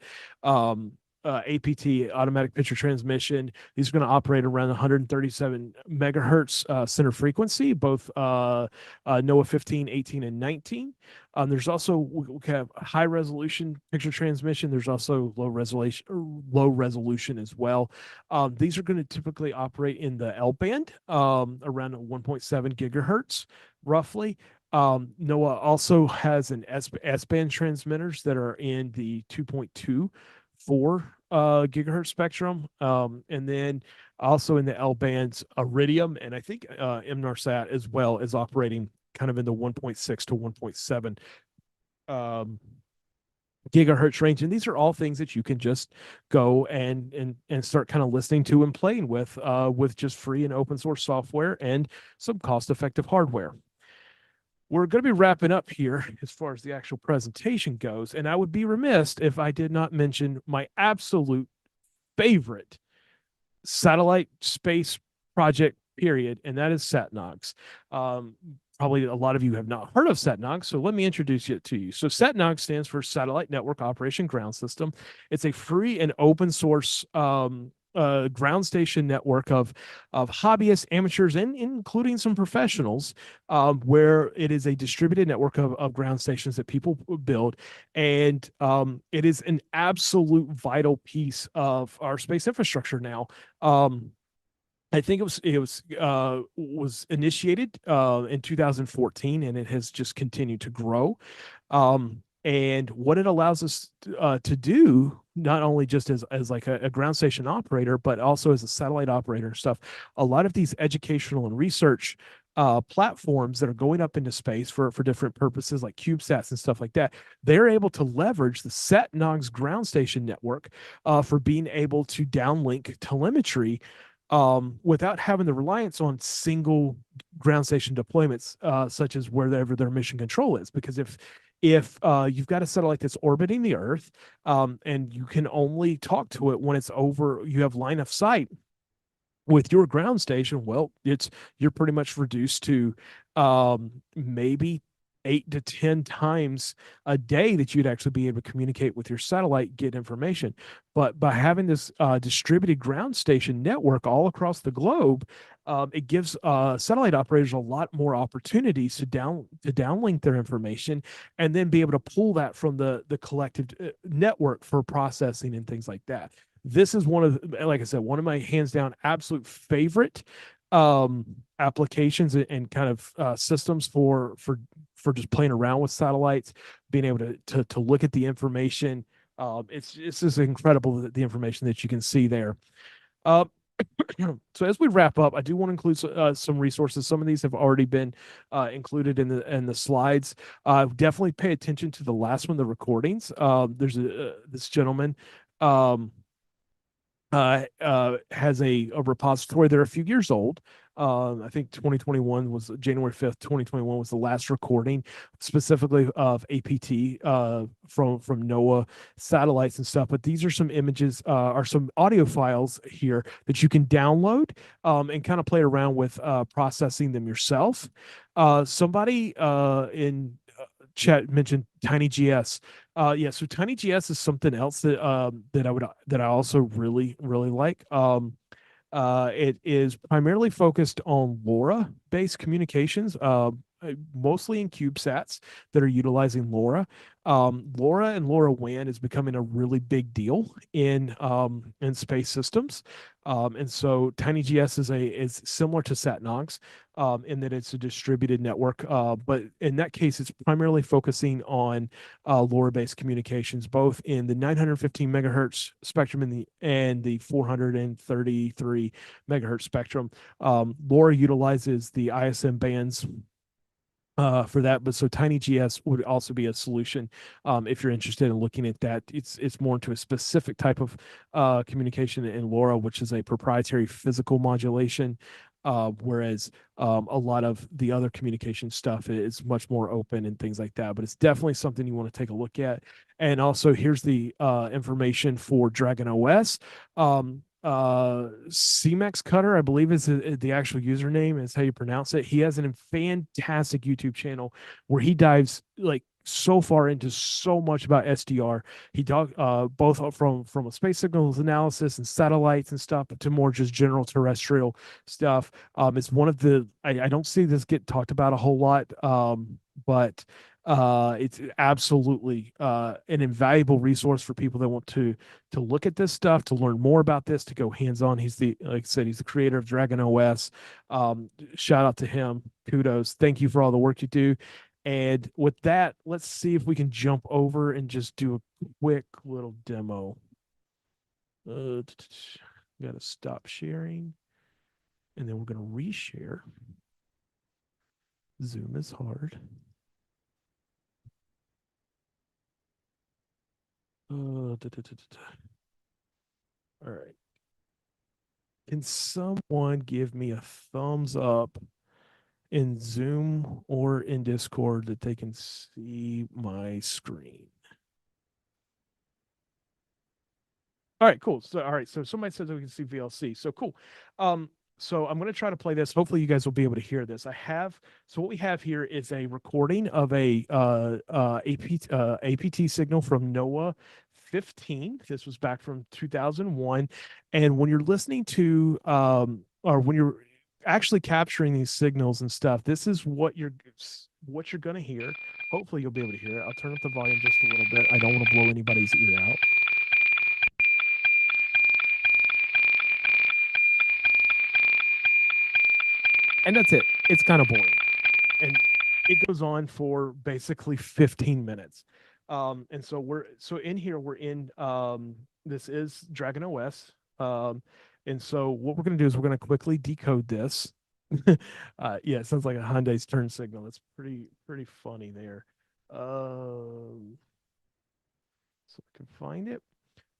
APT, automatic picture transmission. These are going to operate around 137 megahertz center frequency, both NOAA 15, 18, and 19. There's also, we have high resolution picture transmission. There's also low resolution as well. These are going to typically operate in the L band, around 1.7 gigahertz, roughly. NOAA also has an S band transmitters that are in the 2.24 gigahertz spectrum, and then also in the L bands, Iridium, and I think Inmarsat as well is operating kind of in the 1.6 to 1.7 gigahertz range. And these are all things that you can just go and start kind of listening to and playing with just free and open source software and some cost effective hardware. We're going to be wrapping up here as far as the actual presentation goes, and I would be remiss if I did not mention my absolute favorite satellite space project, period, and that is SatNOGs. Probably a lot of you have not heard of SatNOG, so let me introduce it to you. So SatNOG stands for Satellite Network Operation Ground System. It's a free and open source ground station network of hobbyists, amateurs, and including some professionals, where it is a distributed network of ground stations that people build. And it is an absolute vital piece of our space infrastructure now. I think it was initiated in 2014, and it has just continued to grow. And what it allows us to do, not only just as like a ground station operator, but also as a satellite operator and stuff, a lot of these educational and research platforms that are going up into space for different purposes like CubeSats and stuff like that, they're able to leverage the SatNOG's ground station network for being able to downlink telemetry without having the reliance on single ground station deployments, such as wherever their mission control is. Because if you've got a satellite that's orbiting the Earth, and you can only talk to it when it's over, you have line of sight with your ground station, well, you're pretty much reduced to maybe 8 to 10 times a day that you'd actually be able to communicate with your satellite, get information. But by having this distributed ground station network all across the globe, it gives satellite operators a lot more opportunities to downlink their information and then be able to pull that from the collective network for processing and things like that. This is like I said, one of my hands down absolute favorite applications and kind of systems for just playing around with satellites, being able to look at the information. It's just incredible, the information that you can see there. So as we wrap up, I do want to include some resources. Some of these have already been included in the slides. Definitely pay attention to the last one, the recordings. There's this gentleman has a repository. They're a few years old. I think 2021 was January 5th, 2021 was the last recording specifically of APT from NOAA satellites and stuff. But these are some images, or some audio files here that you can download and kind of play around with processing them yourself. Somebody in chat mentioned TinyGS. Yeah, so TinyGS is something else that I also really like. It is primarily focused on LoRa-based communications, mostly in CubeSats that are utilizing LoRa. LoRa and LoRaWAN is becoming a really big deal in space systems. And so TinyGS is similar to SatNogs in that it's a distributed network, but in that case, it's primarily focusing on LoRa-based communications, both in the 915 megahertz spectrum and the 433 megahertz spectrum. LoRa utilizes the ISM bands for that, but so TinyGS would also be a solution if you're interested in looking at that. It's more into a specific type of communication in LoRa, which is a proprietary physical modulation. Whereas a lot of the other communication stuff is much more open and things like that. But it's definitely something you want to take a look at. And also, here's the information for Dragon OS. CMAX Cutter, I believe is the actual username, is how you pronounce it. He has a fantastic YouTube channel where he dives like so far into so much about SDR. He talked both from a space signals analysis and satellites and stuff to more just general terrestrial stuff. It's one of the I don't see this get talked about a whole lot, but it's absolutely an invaluable resource for people that want to look at this stuff, to learn more about this, to go hands on. He's like I said, he's the creator of Dragon OS. Shout out to him. Kudos. Thank you for all the work you do. And with that, let's see if we can jump over and just do a quick little demo. Got to stop sharing. And then we're going to reshare. Zoom is hard. All right. Can someone give me a thumbs up in Zoom or in Discord that they can see my screen? All right, cool. So, all right. So somebody says we can see VLC. So cool. So I'm going to try to play this. Hopefully you guys will be able to hear this. So what we have here is a recording of a APT signal from NOAA 15. This was back from 2001. And when you're listening to, or when you're actually capturing these signals and stuff, this is what you're going to hear. Hopefully you'll be able to hear it. I'll turn up the volume just a little bit. I don't want to blow anybody's ear out. And that's it. It's kind of boring. And it goes on for basically 15 minutes. And so in here, we're in, this is Dragon OS. And so what we're going to do is we're going to quickly decode this. Yeah, it sounds like a Hyundai's turn signal. It's pretty funny there. So I can find it.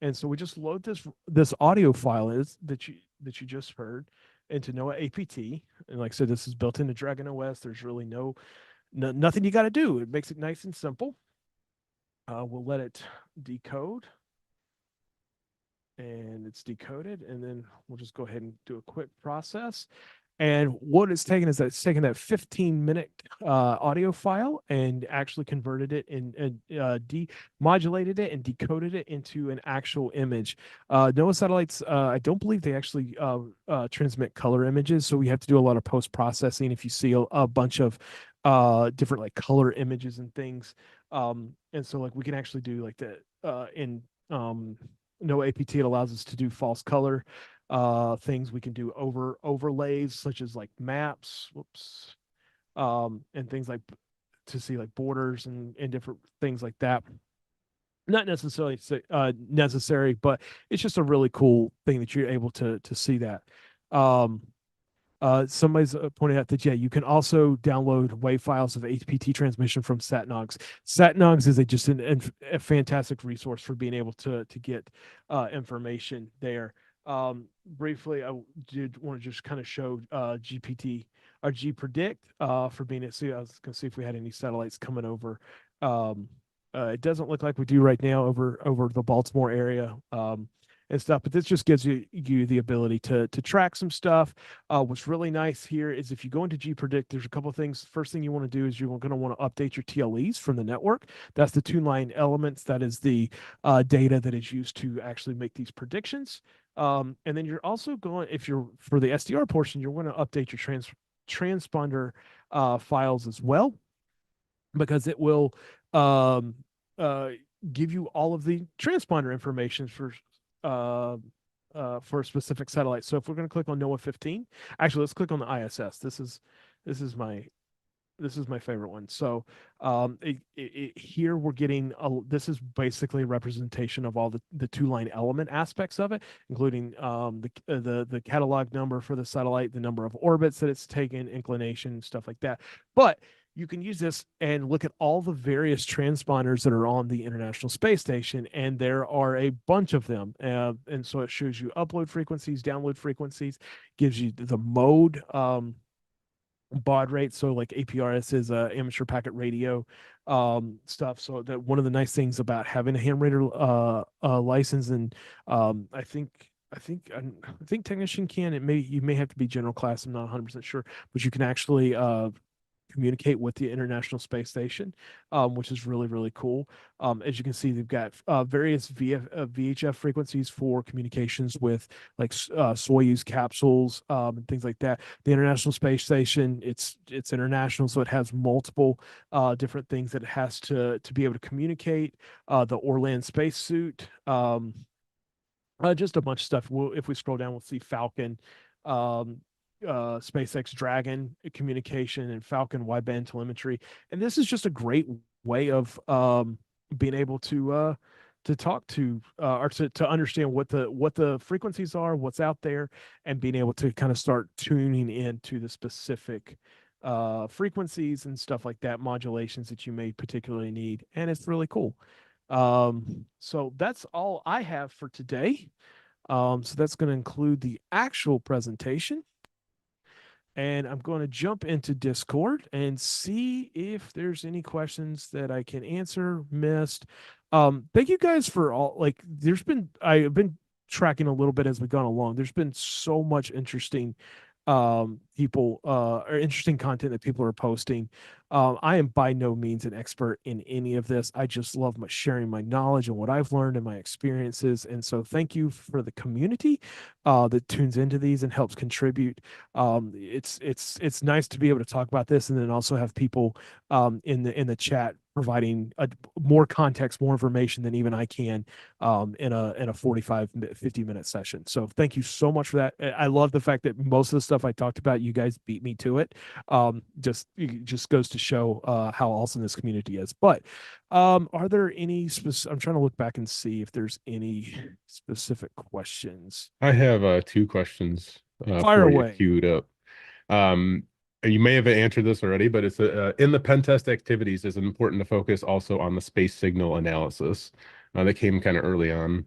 And so we just load this audio file that you just heard into NOAA APT. And like I said, this is built into Dragon OS. There's really nothing you got to do. It makes it nice and simple. We'll let it decode. And it's decoded. And then we'll just go ahead and do a quick process. And what it's taken is that it's taken that 15-minute audio file and actually converted it and demodulated it and decoded it into an actual image. NOAA satellites, I don't believe they actually transmit color images, so we have to do a lot of post-processing if you see a bunch of different like color images and things. And so like we can actually do like that in NOAA APT. It allows us to do false color things. We can do overlays such as like maps, and things like to see like borders and different things like that. Not necessarily necessary, but it's just a really cool thing that you're able to see that. Somebody's pointed out that, yeah, you can also download WAV files of APT transmission from SatNogs. SatNogs is just a fantastic resource for being able to get information there. Briefly, I did want to just kind of show GPT or GPredict for being it. See, I was going to see if we had any satellites coming over. It doesn't look like we do right now over the Baltimore area. and stuff. But this just gives you the ability to track some stuff. What's really nice here is if you go into gpredict, there's a couple of things. First thing you want to do is you're going to want to update your TLEs from the network. That's the two line elements. That is the data that is used to actually make these predictions. And then you're also going, if you're for the SDR portion, you're going to update your transponder files as well, because it will um, uh, give you all of the transponder information for a specific satellite. So if we're going to click on NOAA 15, actually let's click on the ISS. This is my favorite one. So here we're getting this is basically a representation of all the two line element aspects of it, including the catalog number for the satellite, the number of orbits that it's taken, inclination, stuff like that. But you can use this and look at all the various transponders that are on the International Space Station, and there are a bunch of them. And so it shows you upload frequencies, download frequencies, gives you the mode. Baud rate, so like APRS is amateur packet radio stuff. So that one of the nice things about having a ham radio license, and I think technician can, you may have to be general class, I'm not 100% sure, but you can actually communicate with the International Space Station, which is really, really cool. As you can see, they've got various VHF frequencies for communications with like Soyuz capsules and things like that. The International Space Station, it's international, so it has multiple different things that it has to be able to communicate. The Orlan spacesuit, just a bunch of stuff. If we scroll down, we'll see Falcon. Um, SpaceX Dragon communication and Falcon wideband telemetry, and this is just a great way of being able to talk to or to understand what the frequencies are, what's out there, and being able to kind of start tuning into the specific frequencies and stuff like that, modulations that you may particularly need, and it's really cool. So that's all I have for today. So that's going to include the actual presentation. And I'm going to jump into Discord and see if there's any questions that I can answer, missed. Thank you guys for all, like, I've been tracking a little bit as we've gone along. There's been so much interesting people or interesting content that people are posting. I am by no means an expert in any of this. I just love sharing my knowledge and what I've learned and my experiences. And so thank you for the community that tunes into these and helps contribute. It's nice to be able to talk about this and then also have people in the chat providing more context, more information than even I can in a 45, 50-minute session. So thank you so much for that. I love the fact that most of the stuff I talked about, you guys beat me to it. It just goes to show how awesome this community is. But are there any I'm trying to look back and see if there's any specific questions. I have 2 questions Fire for you away. queued up. You may have answered this already, but it's in the pen test activities, is it important to focus also on the space signal analysis? That came kind of early on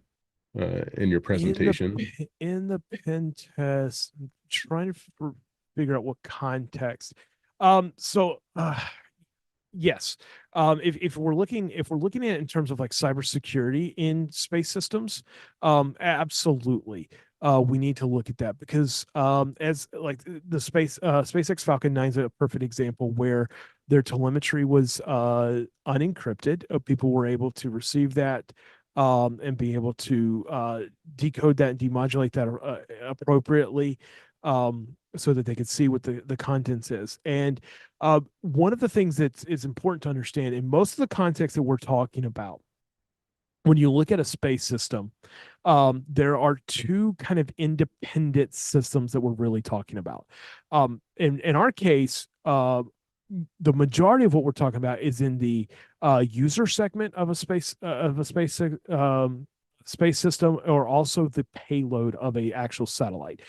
in your presentation. In the pen test, I'm trying to figure out what context. Yes. If we're looking at it in terms of like cybersecurity in space systems, absolutely. We need to look at that because as like the SpaceX Falcon 9 is a perfect example where their telemetry was unencrypted. People were able to receive that and be able to decode that and demodulate that appropriately, so that they could see what the contents is. And one of the things that is important to understand in most of the context that we're talking about, when you look at a space system, there are two kind of independent systems that we're really talking about. In our case, the majority of what we're talking about is in the user segment of a space system, or also the payload of a actual satellite.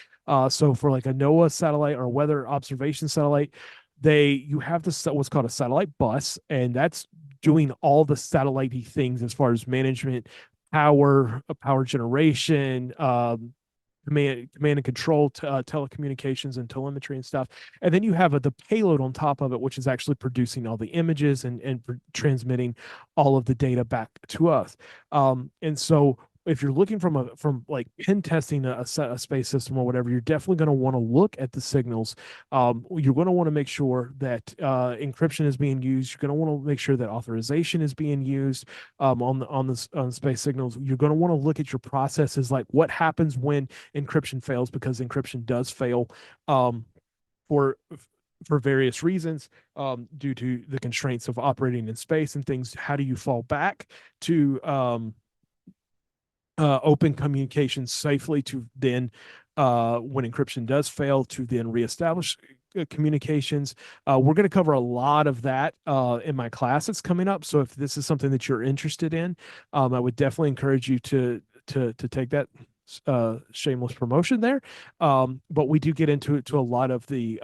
So for like a NOAA satellite or a weather observation satellite, you have what's called a satellite bus, and that's doing all the satellite-y things as far as management, power generation, command and control, telecommunications and telemetry and stuff. And then you have the payload on top of it, which is actually producing all the images and transmitting all of the data back to us. And so if you're looking from like pen testing a space system or whatever, you're definitely going to want to look at the signals. You're going to want to make sure that encryption is being used. You're going to want to make sure that authorization is being used on space signals. You're going to want to look at your processes, like what happens when encryption fails, because encryption does fail for various reasons, due to the constraints of operating in space and things. How do you fall back to open communications safely to then, when encryption does fail, to then reestablish communications? We're going to cover a lot of that in my class that's coming up. So if this is something that you're interested in, I would definitely encourage you to take that. Shameless promotion there, but we do get into a lot of the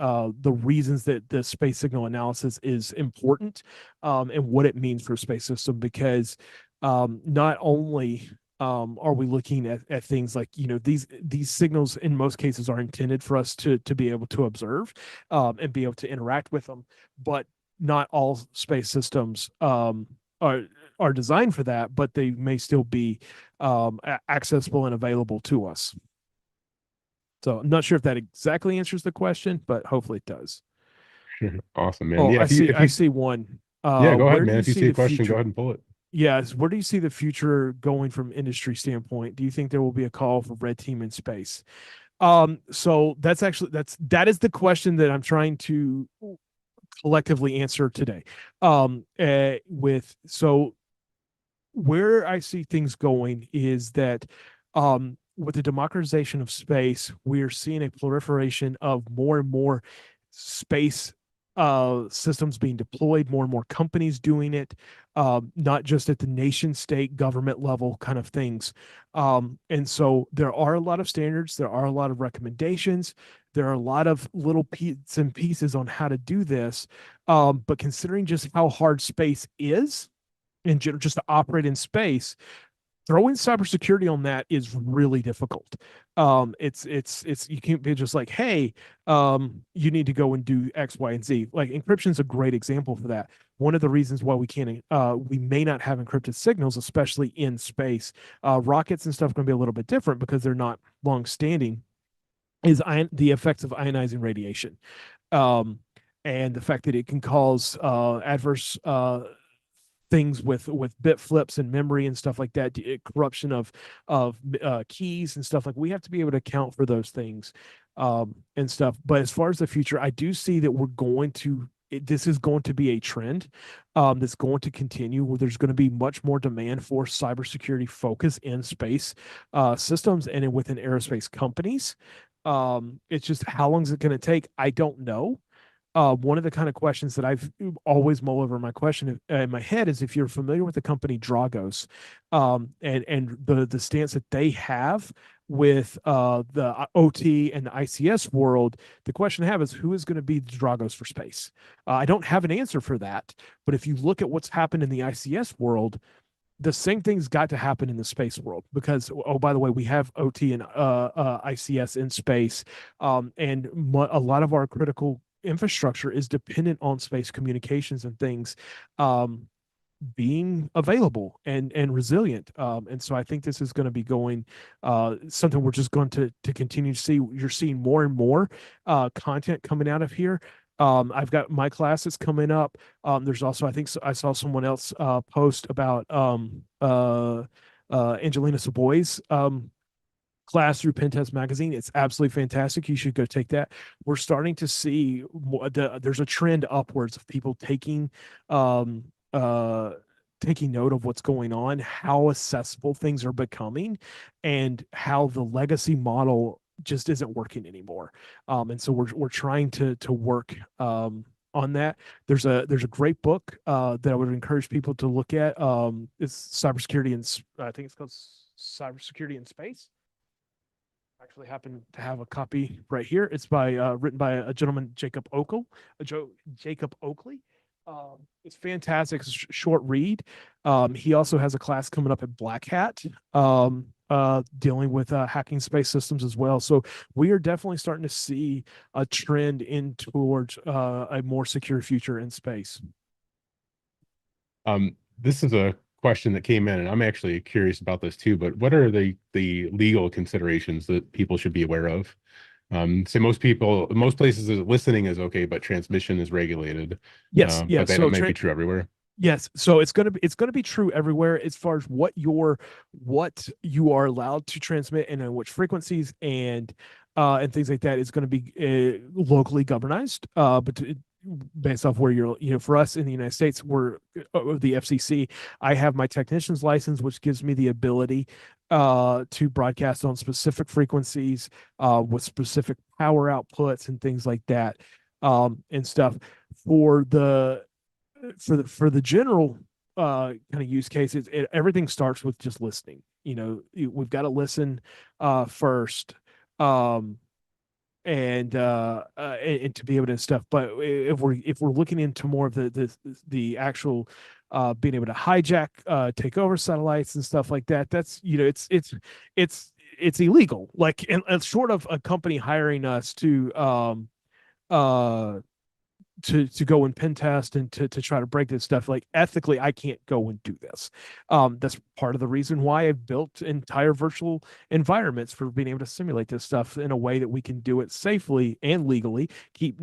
reasons that the space signal analysis is important, and what it means for a space system, because not only are we looking at things like, these signals in most cases are intended for us to be able to observe, and be able to interact with them, but not all space systems are designed for that, but they may still be accessible and available to us. So I'm not sure if that exactly answers the question, but hopefully it does. Awesome, man. Oh, Yeah, I see one. yeah, go ahead, Where do man. you If you see see a the question, go future? ahead and pull it. Yes, where do you see the future going from industry standpoint? Do you think there will be a call for red team in space? So that is the question that I'm trying to collectively answer today. With so where I see things going is that, with the democratization of space, we're seeing a proliferation of more and more space systems being deployed, more and more companies doing it, not just at the nation state government level kind of things. And so there are a lot of standards, there are a lot of recommendations, there are a lot of little bits and pieces on how to do this. But considering just how hard space is in general, just to operate in space, throwing cybersecurity on that is really difficult. It's you can't be just like, hey, you need to go and do X, Y, and Z. Like encryption is a great example for that. One of the reasons why we may not have encrypted signals, especially in space, rockets and stuff, are going to be a little bit different because they're not long standing, is the effects of ionizing radiation. Um, and the fact that it can cause adverse things with bit flips and memory and stuff like that, corruption of keys and stuff. Like, we have to be able to account for those things, and stuff. But as far as the future, I do see that this is going to be a trend, that's going to continue, where there's going to be much more demand for cybersecurity focus in space systems and within aerospace companies. It's just, how long is it going to take? I don't know. One of the kind of questions that I've always mull over in my head is, if you're familiar with the company Dragos, and the stance that they have with the OT and the ICS world, the question I have is, who is going to be Dragos for space? I don't have an answer for that, but if you look at what's happened in the ICS world, the same thing's got to happen in the space world, because, oh, by the way, we have OT and ICS in space, and a lot of our critical infrastructure is dependent on space communications and things being available and resilient. And so I think this is going to be going something we're just going to continue to see. You're seeing more and more content coming out of here. I've got my classes coming up. There's also, I think, I saw someone else post about Angelina Saboy's class through Pentest Magazine. It's absolutely fantastic. You should go take that. We're starting to see there's a trend upwards of people um, taking note of what's going on, how accessible things are becoming, and how the legacy model just isn't working anymore. And so we're trying to work on that. There's a great book that I would encourage people to look at. It's cybersecurity, and I think it's called Cybersecurity in Space. Actually happen to have a copy right here. It's written by a gentleman, Jacob Oakley. It's fantastic. It's a short read. He also has a class coming up at Black Hat, dealing with hacking space systems as well. So we are definitely starting to see a trend in towards a more secure future in space. This is a question that came in, and I'm actually curious about this too, but what are the legal considerations that people should be aware of? So most places listening is okay, but transmission is regulated. Yes, But yes. that might be true everywhere. Yes, so it's gonna be true everywhere as far as what you are allowed to transmit and on which frequencies and things like that is going to be locally governized. But based off where you're, for us in the United States, we're the FCC. I have my technician's license, which gives me the ability to broadcast on specific frequencies with specific power outputs and things like that, and stuff for the general kind of use cases. Everything starts with just listening. We've got to listen first, um and to be able to stuff. But if we're looking into more of the actual being able to hijack, take over satellites and stuff like that, that's, it's illegal. Like, and short of a company hiring us uh to go and pen test and to try to break this stuff, like, ethically I can't go and do this. That's part of the reason why I've built entire virtual environments for being able to simulate this stuff in a way that we can do it safely and legally, keep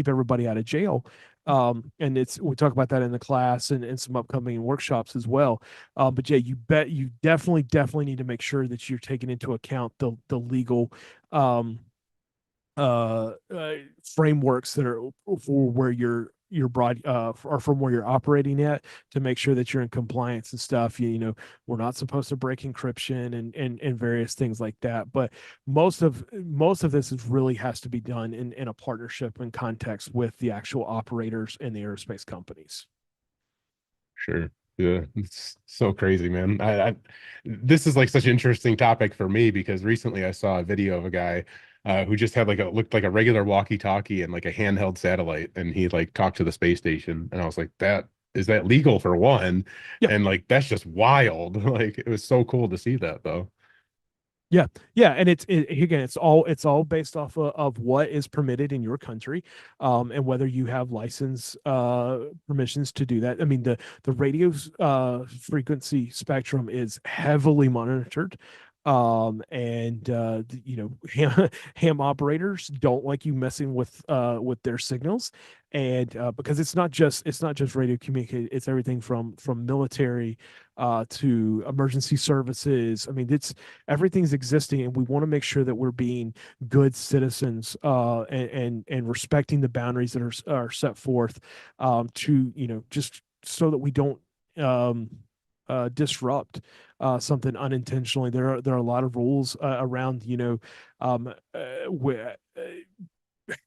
everybody out of jail. And we talk about that in the class and some upcoming workshops as well. But yeah, you definitely need to make sure that you're taking into account the legal um frameworks that are for where you're broad or from where you're operating at, to make sure that you're in compliance and stuff. We're not supposed to break encryption and various things like that. But most of this is really has to be done in a partnership and context with the actual operators and the aerospace companies. Sure. Yeah, it's so crazy, man. This is like such an interesting topic for me because recently I saw a video of a guy who just had looked like a regular walkie-talkie and like a handheld satellite, and he like talked to the space station, and I was like, that is that legal for one? Yeah. And like that's just wild. Like it was so cool to see that though. Yeah, yeah, and again, it's all based off of what is permitted in your country, and whether you have license permissions to do that. I mean, the radio's frequency spectrum is heavily monitored, and ham operators don't like you messing with their signals, and because it's not just radio communicate, it's everything from military to emergency services. I mean, everything's existing, and we want to make sure that we're being good citizens, and respecting the boundaries that are set forth, to just so that we don't disrupt something unintentionally. There are a lot of rules around,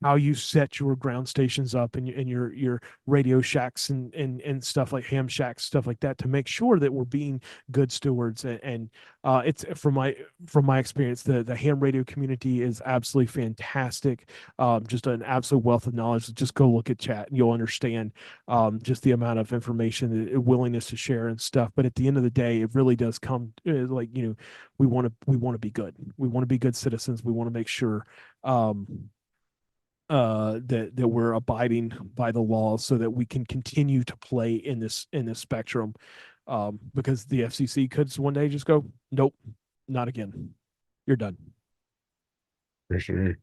how you set your ground stations up and your radio shacks and stuff like ham shacks, stuff like that, to make sure that we're being good stewards. And it's from my experience, the ham radio community is absolutely fantastic. Just an absolute wealth of knowledge. Just go look at chat and you'll understand just the amount of information, the willingness to share and stuff. But at the end of the day, it really does come like, we want to be good. We want to be good citizens. We want to make sure that we're abiding by the laws so that we can continue to play in this spectrum, because the FCC could one day just go, nope, not again, you're done. For sure.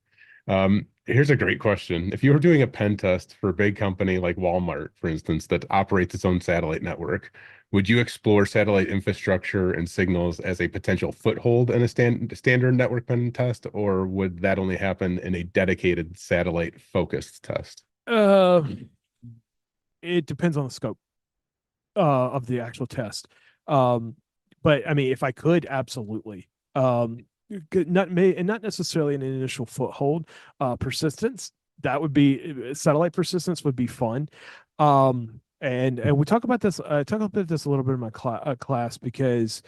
Here's a great question. If you were doing a pen test for a big company like Walmart, for instance, that operates its own satellite network, would you explore satellite infrastructure and signals as a potential foothold in a standard network pen test, or would that only happen in a dedicated satellite focused test? uh it depends on the scope of the actual test. um but I mean, if I could, absolutely. Not necessarily an initial foothold. Persistence, that would be satellite persistence would be fun. And we talk about this a little bit in my class, because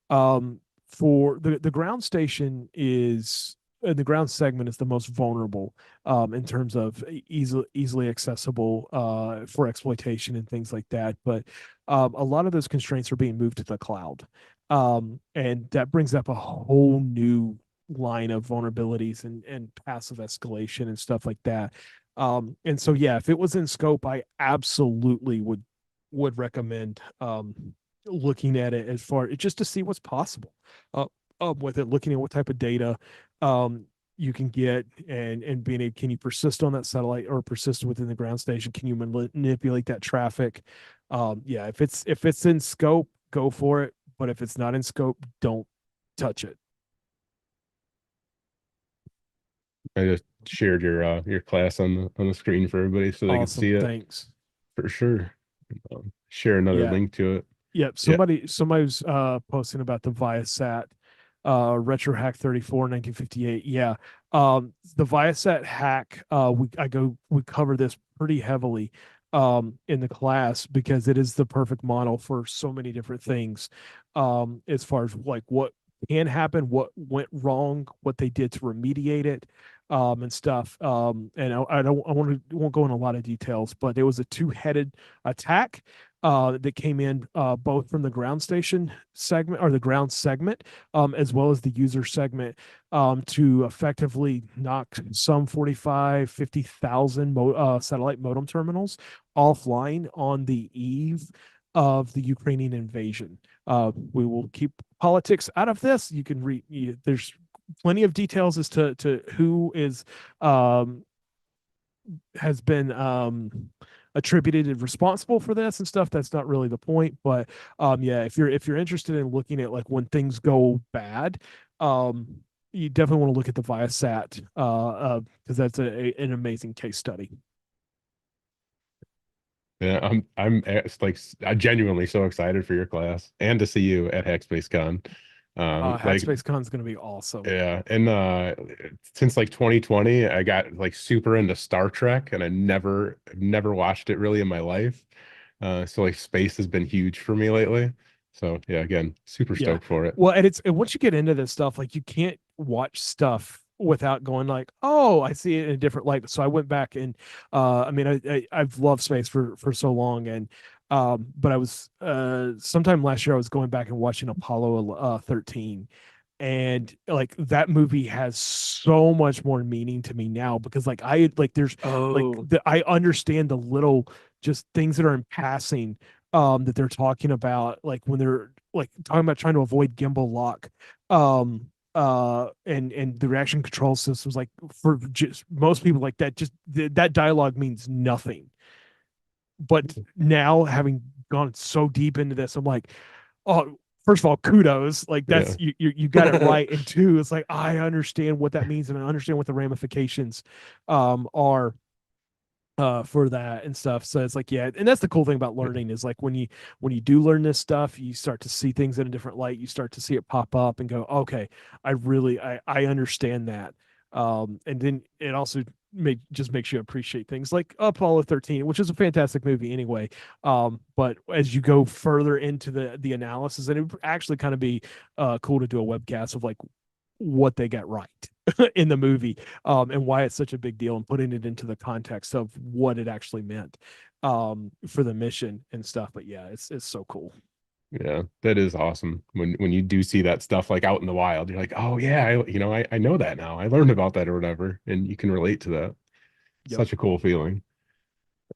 for the ground station is the ground segment is the most vulnerable, in terms of easily accessible for exploitation and things like that. But a lot of those constraints are being moved to the cloud, and that brings up a whole new line of vulnerabilities and passive escalation and stuff like that. And so, yeah, if it was in scope, I absolutely would recommend looking at it as far just to see what's possible uh, with it, looking at what type of data um, you can get, and being able, can you persist on that satellite or persist within the ground station? Can you manipulate that traffic? Yeah, if it's in scope, go for it. But if it's not in scope, don't touch it. I just shared your class on the screen for everybody so they could Awesome. see it Thanks. for sure. Share another Yeah. link to it. Yep. Yeah. Somebody was posting about the Viasat retro hack 34 1958. Yeah. The Viasat hack, we cover this pretty heavily in the class because it is the perfect model for so many different things. As far as like what can happen, what went wrong, what they did to remediate it, and stuff. And I don't I won't go in a lot of details, but it was a two-headed attack that came in both from the ground station segment or the ground segment, as well as the user segment, to effectively knock some 45, 50,000 satellite modem terminals offline on the eve of the Ukrainian invasion. We will keep politics out of this. You can read, there's plenty of details as to who is um, has been attributed and responsible for this and stuff. That's not really the point, but yeah, if you're interested in looking at like when things go bad, um you definitely want to look at the Viasat because that's an amazing case study. Yeah, I'm genuinely so excited for your class and to see you at Hackspace Con. Like Hackspace Con is going to be awesome. yeah, and since like 2020, I got like super into Star Trek, and I never watched it really in my life. So like space has been huge for me lately. So yeah, again, super Yeah. stoked for it. Well, and and once you get into this stuff, like you can't watch stuff without going like, oh, I see it in a different light. So I went back and I mean I've loved space for so long, and but I was sometime last year I was going back and watching Apollo 13, and like that movie has so much more meaning to me now because like I like there's like Oh, I understand the little just things that are in passing that they're talking about, like when they're like talking about trying to avoid gimbal lock, and the reaction control systems, like for just most people, like that just that dialogue means nothing. But now, having gone so deep into this, I'm like, oh, first of all, kudos, like Yeah. that's you got it right. And two, it's like I understand what that means and I understand what the ramifications are for that and stuff. So it's like, yeah, and that's the cool thing about learning is like when you do learn this stuff, you start to see things in a different light. You start to see it pop up and go, okay, I understand that. And then it also just makes you appreciate things like Apollo 13, which is a fantastic movie anyway. But as you go further into the analysis, and it would actually kind of be cool to do a webcast of like what they got right in the movie, and why it's such a big deal, and putting it into the context of what it actually meant for the mission and stuff. But yeah, it's so cool. Yeah, that is awesome. When you do see that stuff like out in the wild, you're like, oh yeah, I know that now. I learned about that or whatever, and you can relate to that. Yep. Such a cool feeling.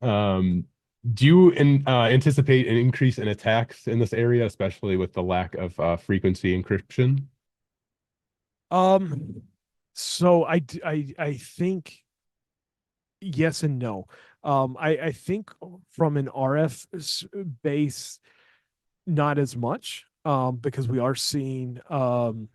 Um, do you anticipate an increase in attacks in this area, especially with the lack of frequency encryption? Um, so I think yes and no. I think from an RF base, not as much, because we are seeing more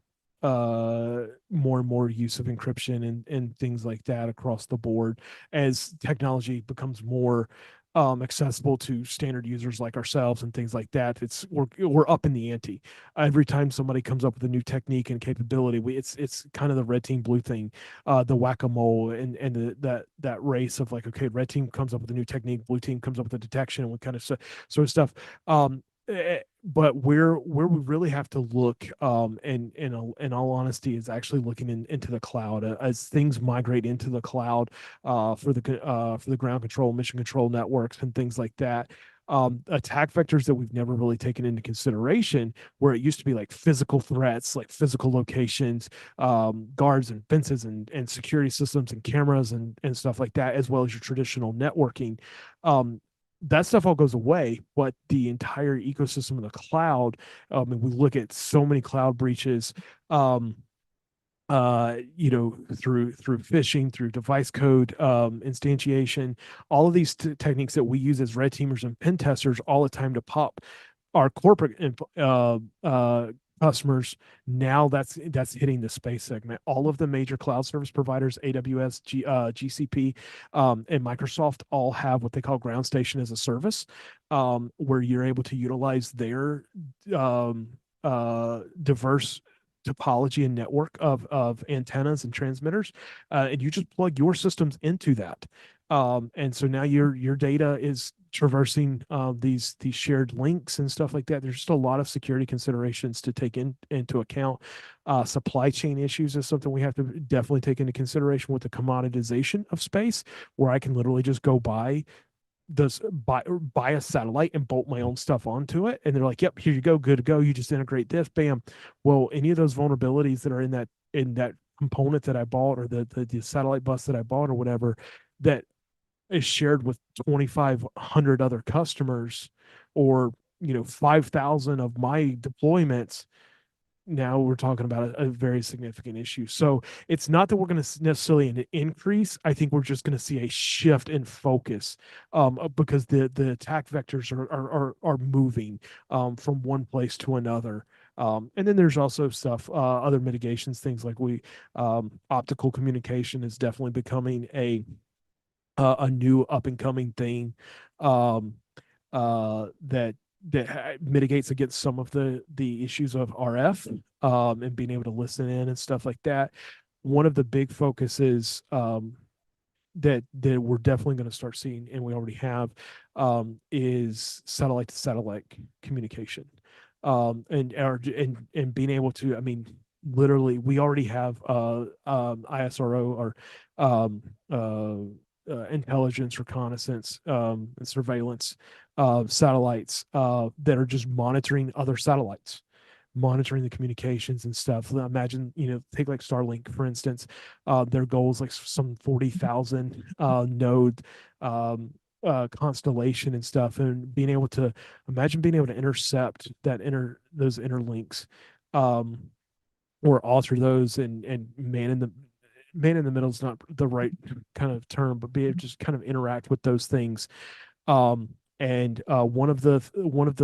and more use of encryption and things like that across the board as technology becomes more accessible to standard users like ourselves and things like that. We're up in the ante. Every time somebody comes up with a new technique and capability, it's kind of the red team blue thing, the whack-a-mole, and that race of like, okay, red team comes up with a new technique, blue team comes up with a detection, and we kind of sort of stuff. But where we really have to look, and in all honesty, is actually looking into the cloud, as things migrate into the cloud, for the ground control, mission control networks, and things like that. Attack vectors that we've never really taken into consideration, where it used to be like physical threats, like physical locations, guards and fences and security systems and cameras and stuff like that, as well as your traditional networking. Um, that stuff all goes away, but the entire ecosystem of the cloud, and we look at so many cloud breaches, um, through phishing, through device code, instantiation, all of these techniques that we use as red teamers and pen testers all the time to pop our corporate customers. Now that's hitting the space segment. All of the major cloud service providers, AWS, GCP, and Microsoft, all have what they call ground station as a service, where you're able to utilize their um, diverse topology and network of antennas and transmitters, and you just plug your systems into that. And so now your data is traversing these shared links and stuff like that. There's just a lot of security considerations to take into account. Supply chain issues is something we have to definitely take into consideration with the commoditization of space, where I can literally just go buy a satellite and bolt my own stuff onto it, and they're like, yep, here you go, good to go, you just integrate this, bam. Well, any of those vulnerabilities that are in that component that I bought, or the satellite bus that I bought or whatever, that is shared with 2,500 other customers, or 5,000 of my deployments, now we're talking about a very significant issue. So it's not that we're going to necessarily an increase. I think we're just going to see a shift in focus, because the attack vectors are moving from one place to another. And then there's also stuff, other mitigations, things like optical communication is definitely becoming a new up and coming thing, um, that mitigates against some of the issues of RF, and being able to listen in and stuff like that. One of the big focuses, that we're definitely going to start seeing, and we already have, is satellite to satellite communication, and being able to, I mean, literally, we already have ISRO, or um, intelligence, reconnaissance, and surveillance satellites that are just monitoring other satellites, monitoring the communications and stuff. Imagine, take like Starlink, for instance. Their goal is like some 40,000 node constellation and stuff, and being able to intercept those interlinks, um, or alter those, and man in the middle is not the right kind of term, but be able to just kind of interact with those things. And one of the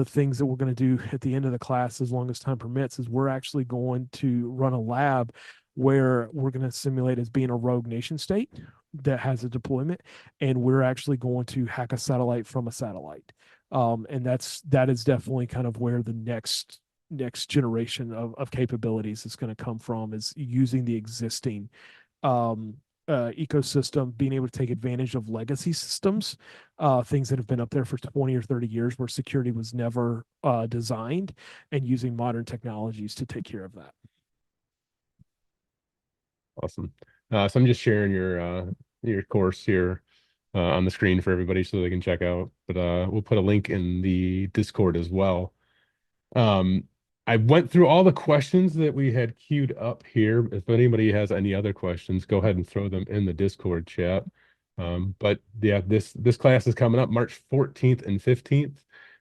things that we're going to do at the end of the class, as long as time permits, is we're actually going to run a lab where we're going to simulate as being a rogue nation state that has a deployment, and we're actually going to hack a satellite from a satellite. And that is definitely kind of where the next generation of capabilities is going to come from, is using the existing um, ecosystem, being able to take advantage of legacy systems, things that have been up there for 20 or 30 years where security was never designed, and using modern technologies to take care of that. Awesome. So I'm just sharing your course here on the screen for everybody so they can check out. But we'll put a link in the Discord as well. Um, I went through all the questions that we had queued up here. If anybody has any other questions, go ahead and throw them in the Discord chat. But yeah, this class is coming up March 14th and 15th.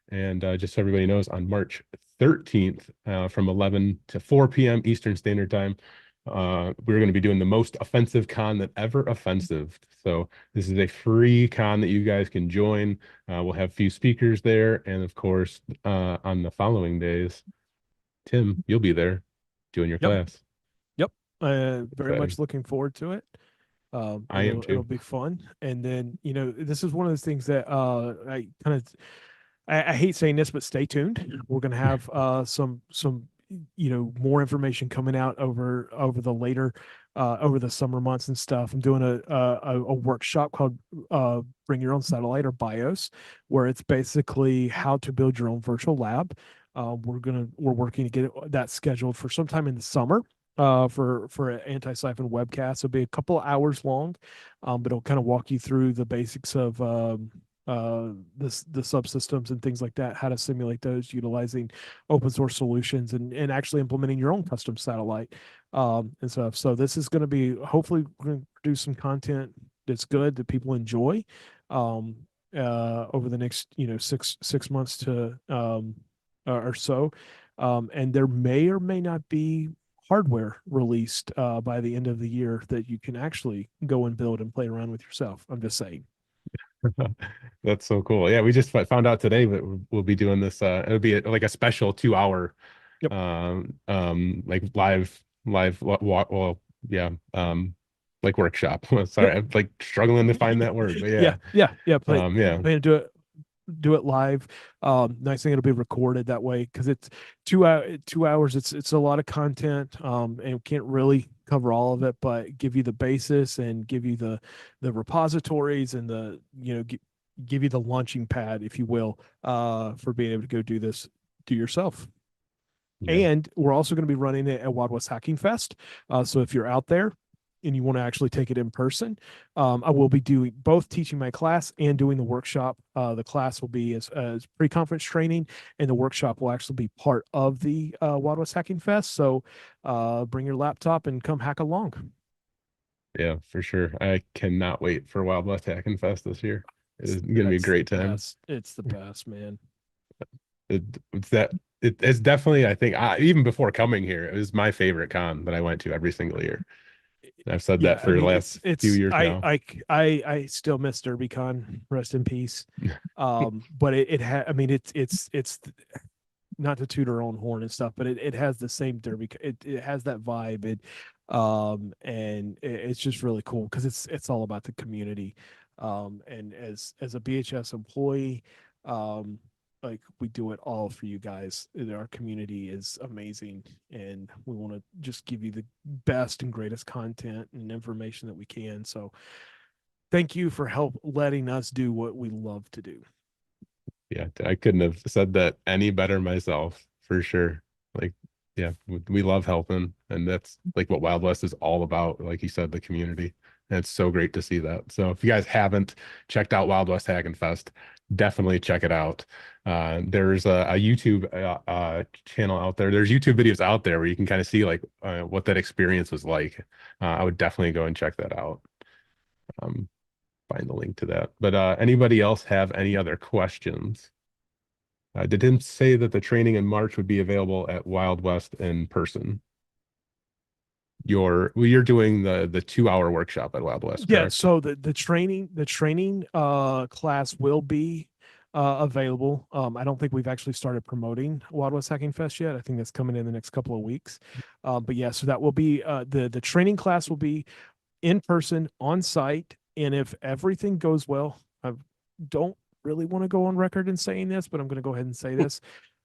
And just so everybody knows, on March 13th, from 11 to 4 p.m. Eastern Standard Time, we're going to be doing the most offensive con that ever offensive. So this is a free con that you guys can join. We'll have a few speakers there. And of course, on the following days, Tim, you'll be there doing your Yep. class. Yep. Very much Exciting. looking forward to it. I am It'll too. be fun. And then, this is one of those things that I hate saying this, but stay tuned. We're going to have some more information coming out over the summer months and stuff. I'm doing a workshop called Bring Your Own Satellite, or BIOS, where it's basically how to build your own virtual lab. We're working to get that scheduled for sometime in the summer, for an Antisyphon webcast. It'll be a couple of hours long, but it'll kind of walk you through the basics of the subsystems and things like that, how to simulate those utilizing open source solutions, and actually implementing your own custom satellite, and stuff. So this is going to be, hopefully we're going to produce some content that's good, that people enjoy. over the next, 6 months to or so. And there may or may not be hardware released by the end of the year that you can actually go and build and play around with yourself. I'm just saying. That's so cool. Yeah, we just found out today that we'll be doing this. It'll be like a special 2 hour, Yep. like live, well, yeah, like workshop. Yep. Sorry, I'm like struggling to find that word, but Yeah. yeah, Yeah. Yeah. Play, yeah, plan to do it live. Nice thing, it'll be recorded that way because it's 2 hours. It's a lot of content, and can't really cover all of it, but give you the basis and give you the repositories and the give you the launching pad, if you will, for being able to go do this do yourself. yeah. And we're also going to be running it at Wild West Hacking Fest. So if you're out there and you want to actually take it in person, I will be doing both teaching my class and doing the workshop. The class will be as pre-conference training, and the workshop will actually be part of the Wild West Hacking Fest. So bring your laptop and come hack along. Yeah, for sure. I cannot wait for Wild West Hacking Fest this year. It is gonna be a That's the great time. best. It's the best, man. It, it's that it's definitely, I think, even before coming here, it was my favorite con that I went to every single year. I've said that Yeah, I for the mean, last few it's years now. I still miss DerbyCon, rest in peace. But I mean, it's not to toot our own horn and stuff, but it has the same Derby. It has that vibe. And it's just really cool because it's all about the community. And as a BHS employee, um, like, we do it all for you guys. Our community is amazing, and we want to just give you the best and greatest content and information that we can. So thank you for help letting us do what we love to do. Yeah, I couldn't have said that any better myself, for sure. Like, yeah, we love helping, and that's like what Wild West is all about. Like you said, the community. And it's so great to see that. So if you guys haven't checked out Wild West Hack and Fest, definitely check it out. There's a YouTube channel out there. There's YouTube videos out there where you can kind of see like what that experience was like. I would definitely go and check that out. Um, find the link to that. But anybody else have any other questions? Did him say that the training in March would be available at Wild West in person? You're doing the 2 hour workshop at Wild West, Yeah, correct? so the training class will be available. I don't think we've actually started promoting Wild West Hacking Fest yet. I think that's coming in the next couple of weeks. But yeah, so that will be the training class will be in person on site. And if everything goes well, I don't really want to go on record in saying this, but I'm going to go ahead and say this.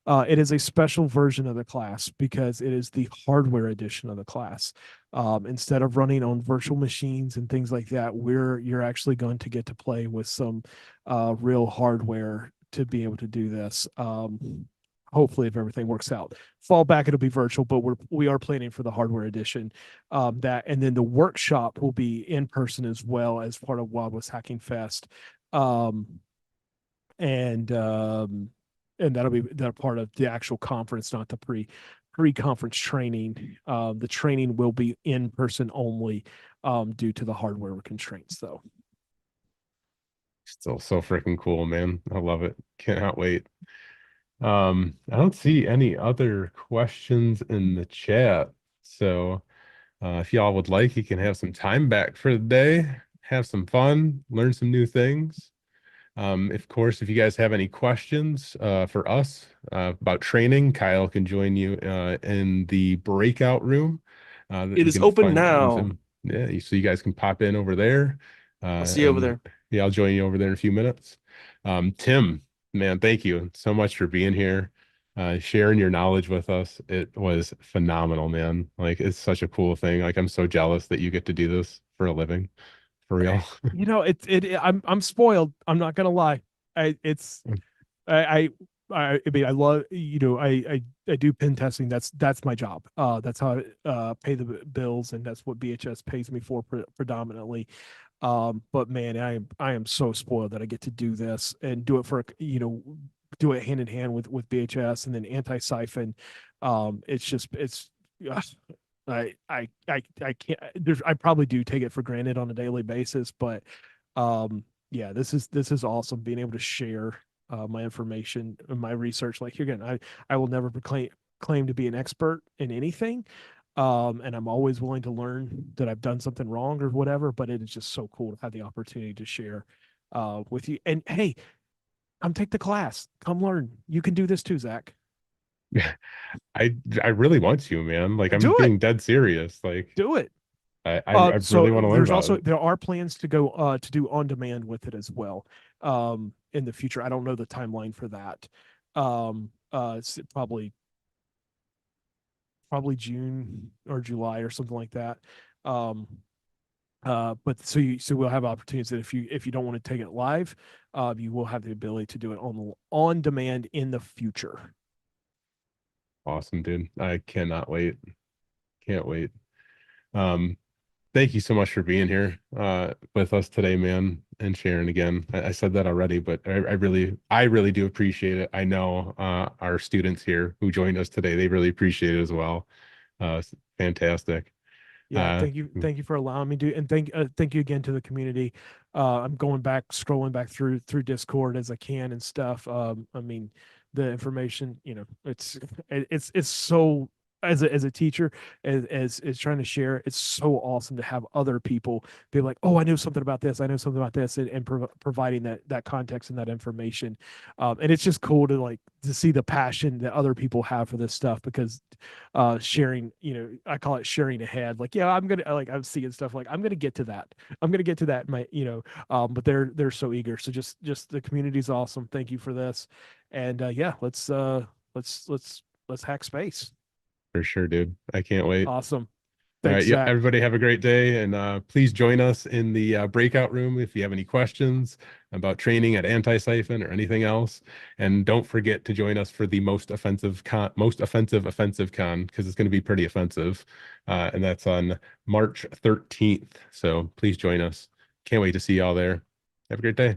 It is a special version of the class because it is the hardware edition of the class. Instead of running on virtual machines and things like that, you're actually going to get to play with some real hardware to be able to do this. Hopefully, if everything works out, fallback it'll be virtual, but we are planning for the hardware edition. That, and then the workshop will be in person as well as part of Wild West Hacking Fest. Um, and that'll be that part of the actual conference, not the pre-conference training. The training will be in person only, due to the hardware constraints, though. Still so freaking cool, man. I love it. Cannot wait. I don't see any other questions in the chat. So if y'all would like, you can have some time back for the day, have some fun, learn some new things. Of course, if you guys have any questions for us about training, Kyle can join you in the breakout room that It you is can open find on now. Zoom. Yeah, so you guys can pop in over there. I'll see you over And there. yeah, I'll join you over there in a few minutes. Tim, man, thank you so much for being here, sharing your knowledge with us. It was phenomenal, man. Like, it's such a cool thing. Like, I'm so jealous that you get to do this for a living, for real. I'm spoiled. I'm not gonna lie. I it's I I mean, I love, I do pen testing. That's my job. That's how I pay the bills, and that's what BHS pays me for predominantly. But man, I am so spoiled that I get to do this and do it do it hand in hand with BHS and then Antisyphon. It's just ugh, I can't. I probably do take it for granted on a daily basis, but Yeah, this is awesome being able to share my information and my research. Like again, I will never claim to be an expert in anything. And I'm always willing to learn that I've done something wrong or whatever, but it is just so cool to have the opportunity to share with you. And hey, come take the class. Come learn. You can do this too, Zach. I really want to, man. Like I'm Do it. being dead serious. Like Do it. I So really want to learn there's about also it. there are plans to go to do on demand with it as well in the future. I don't know the timeline for that. It's probably June or July or something like that. Um, but so we'll have opportunities that if you don't want to take it live, you will have the ability to do it on demand in the future. Awesome, dude. I cannot wait. Can't wait. Um, Thank you so much for being here with us today, man, and sharing again. I said that already, but I really do appreciate it. I know our students here who joined us today, they really appreciate it as well. It's fantastic. Yeah, Uh, thank you for allowing me to, and thank you again to the community. I'm going back, scrolling back through Discord as I can and stuff. I mean, the information, it's so as a teacher, as trying to share, it's so awesome to have other people be like, oh, I know something about this, I know something about this, and providing that context and that information. And it's just cool to like to see the passion that other people have for this stuff because sharing, I call it sharing ahead. Like, yeah, I'm seeing stuff like I'm gonna get to that. I'm gonna get to that. But they're so eager. So just the community's awesome. Thank you for this. And yeah, let's hack space. for sure, dude. I can't wait. Awesome. All Thanks, right. Yep. Zach. Everybody have a great day. And please join us in the breakout room if you have any questions about training at Antisyphon or anything else. And don't forget to join us for the most offensive con, because it's going to be pretty offensive. And that's on March 13th. So please join us. Can't wait to see y'all there. Have a great day.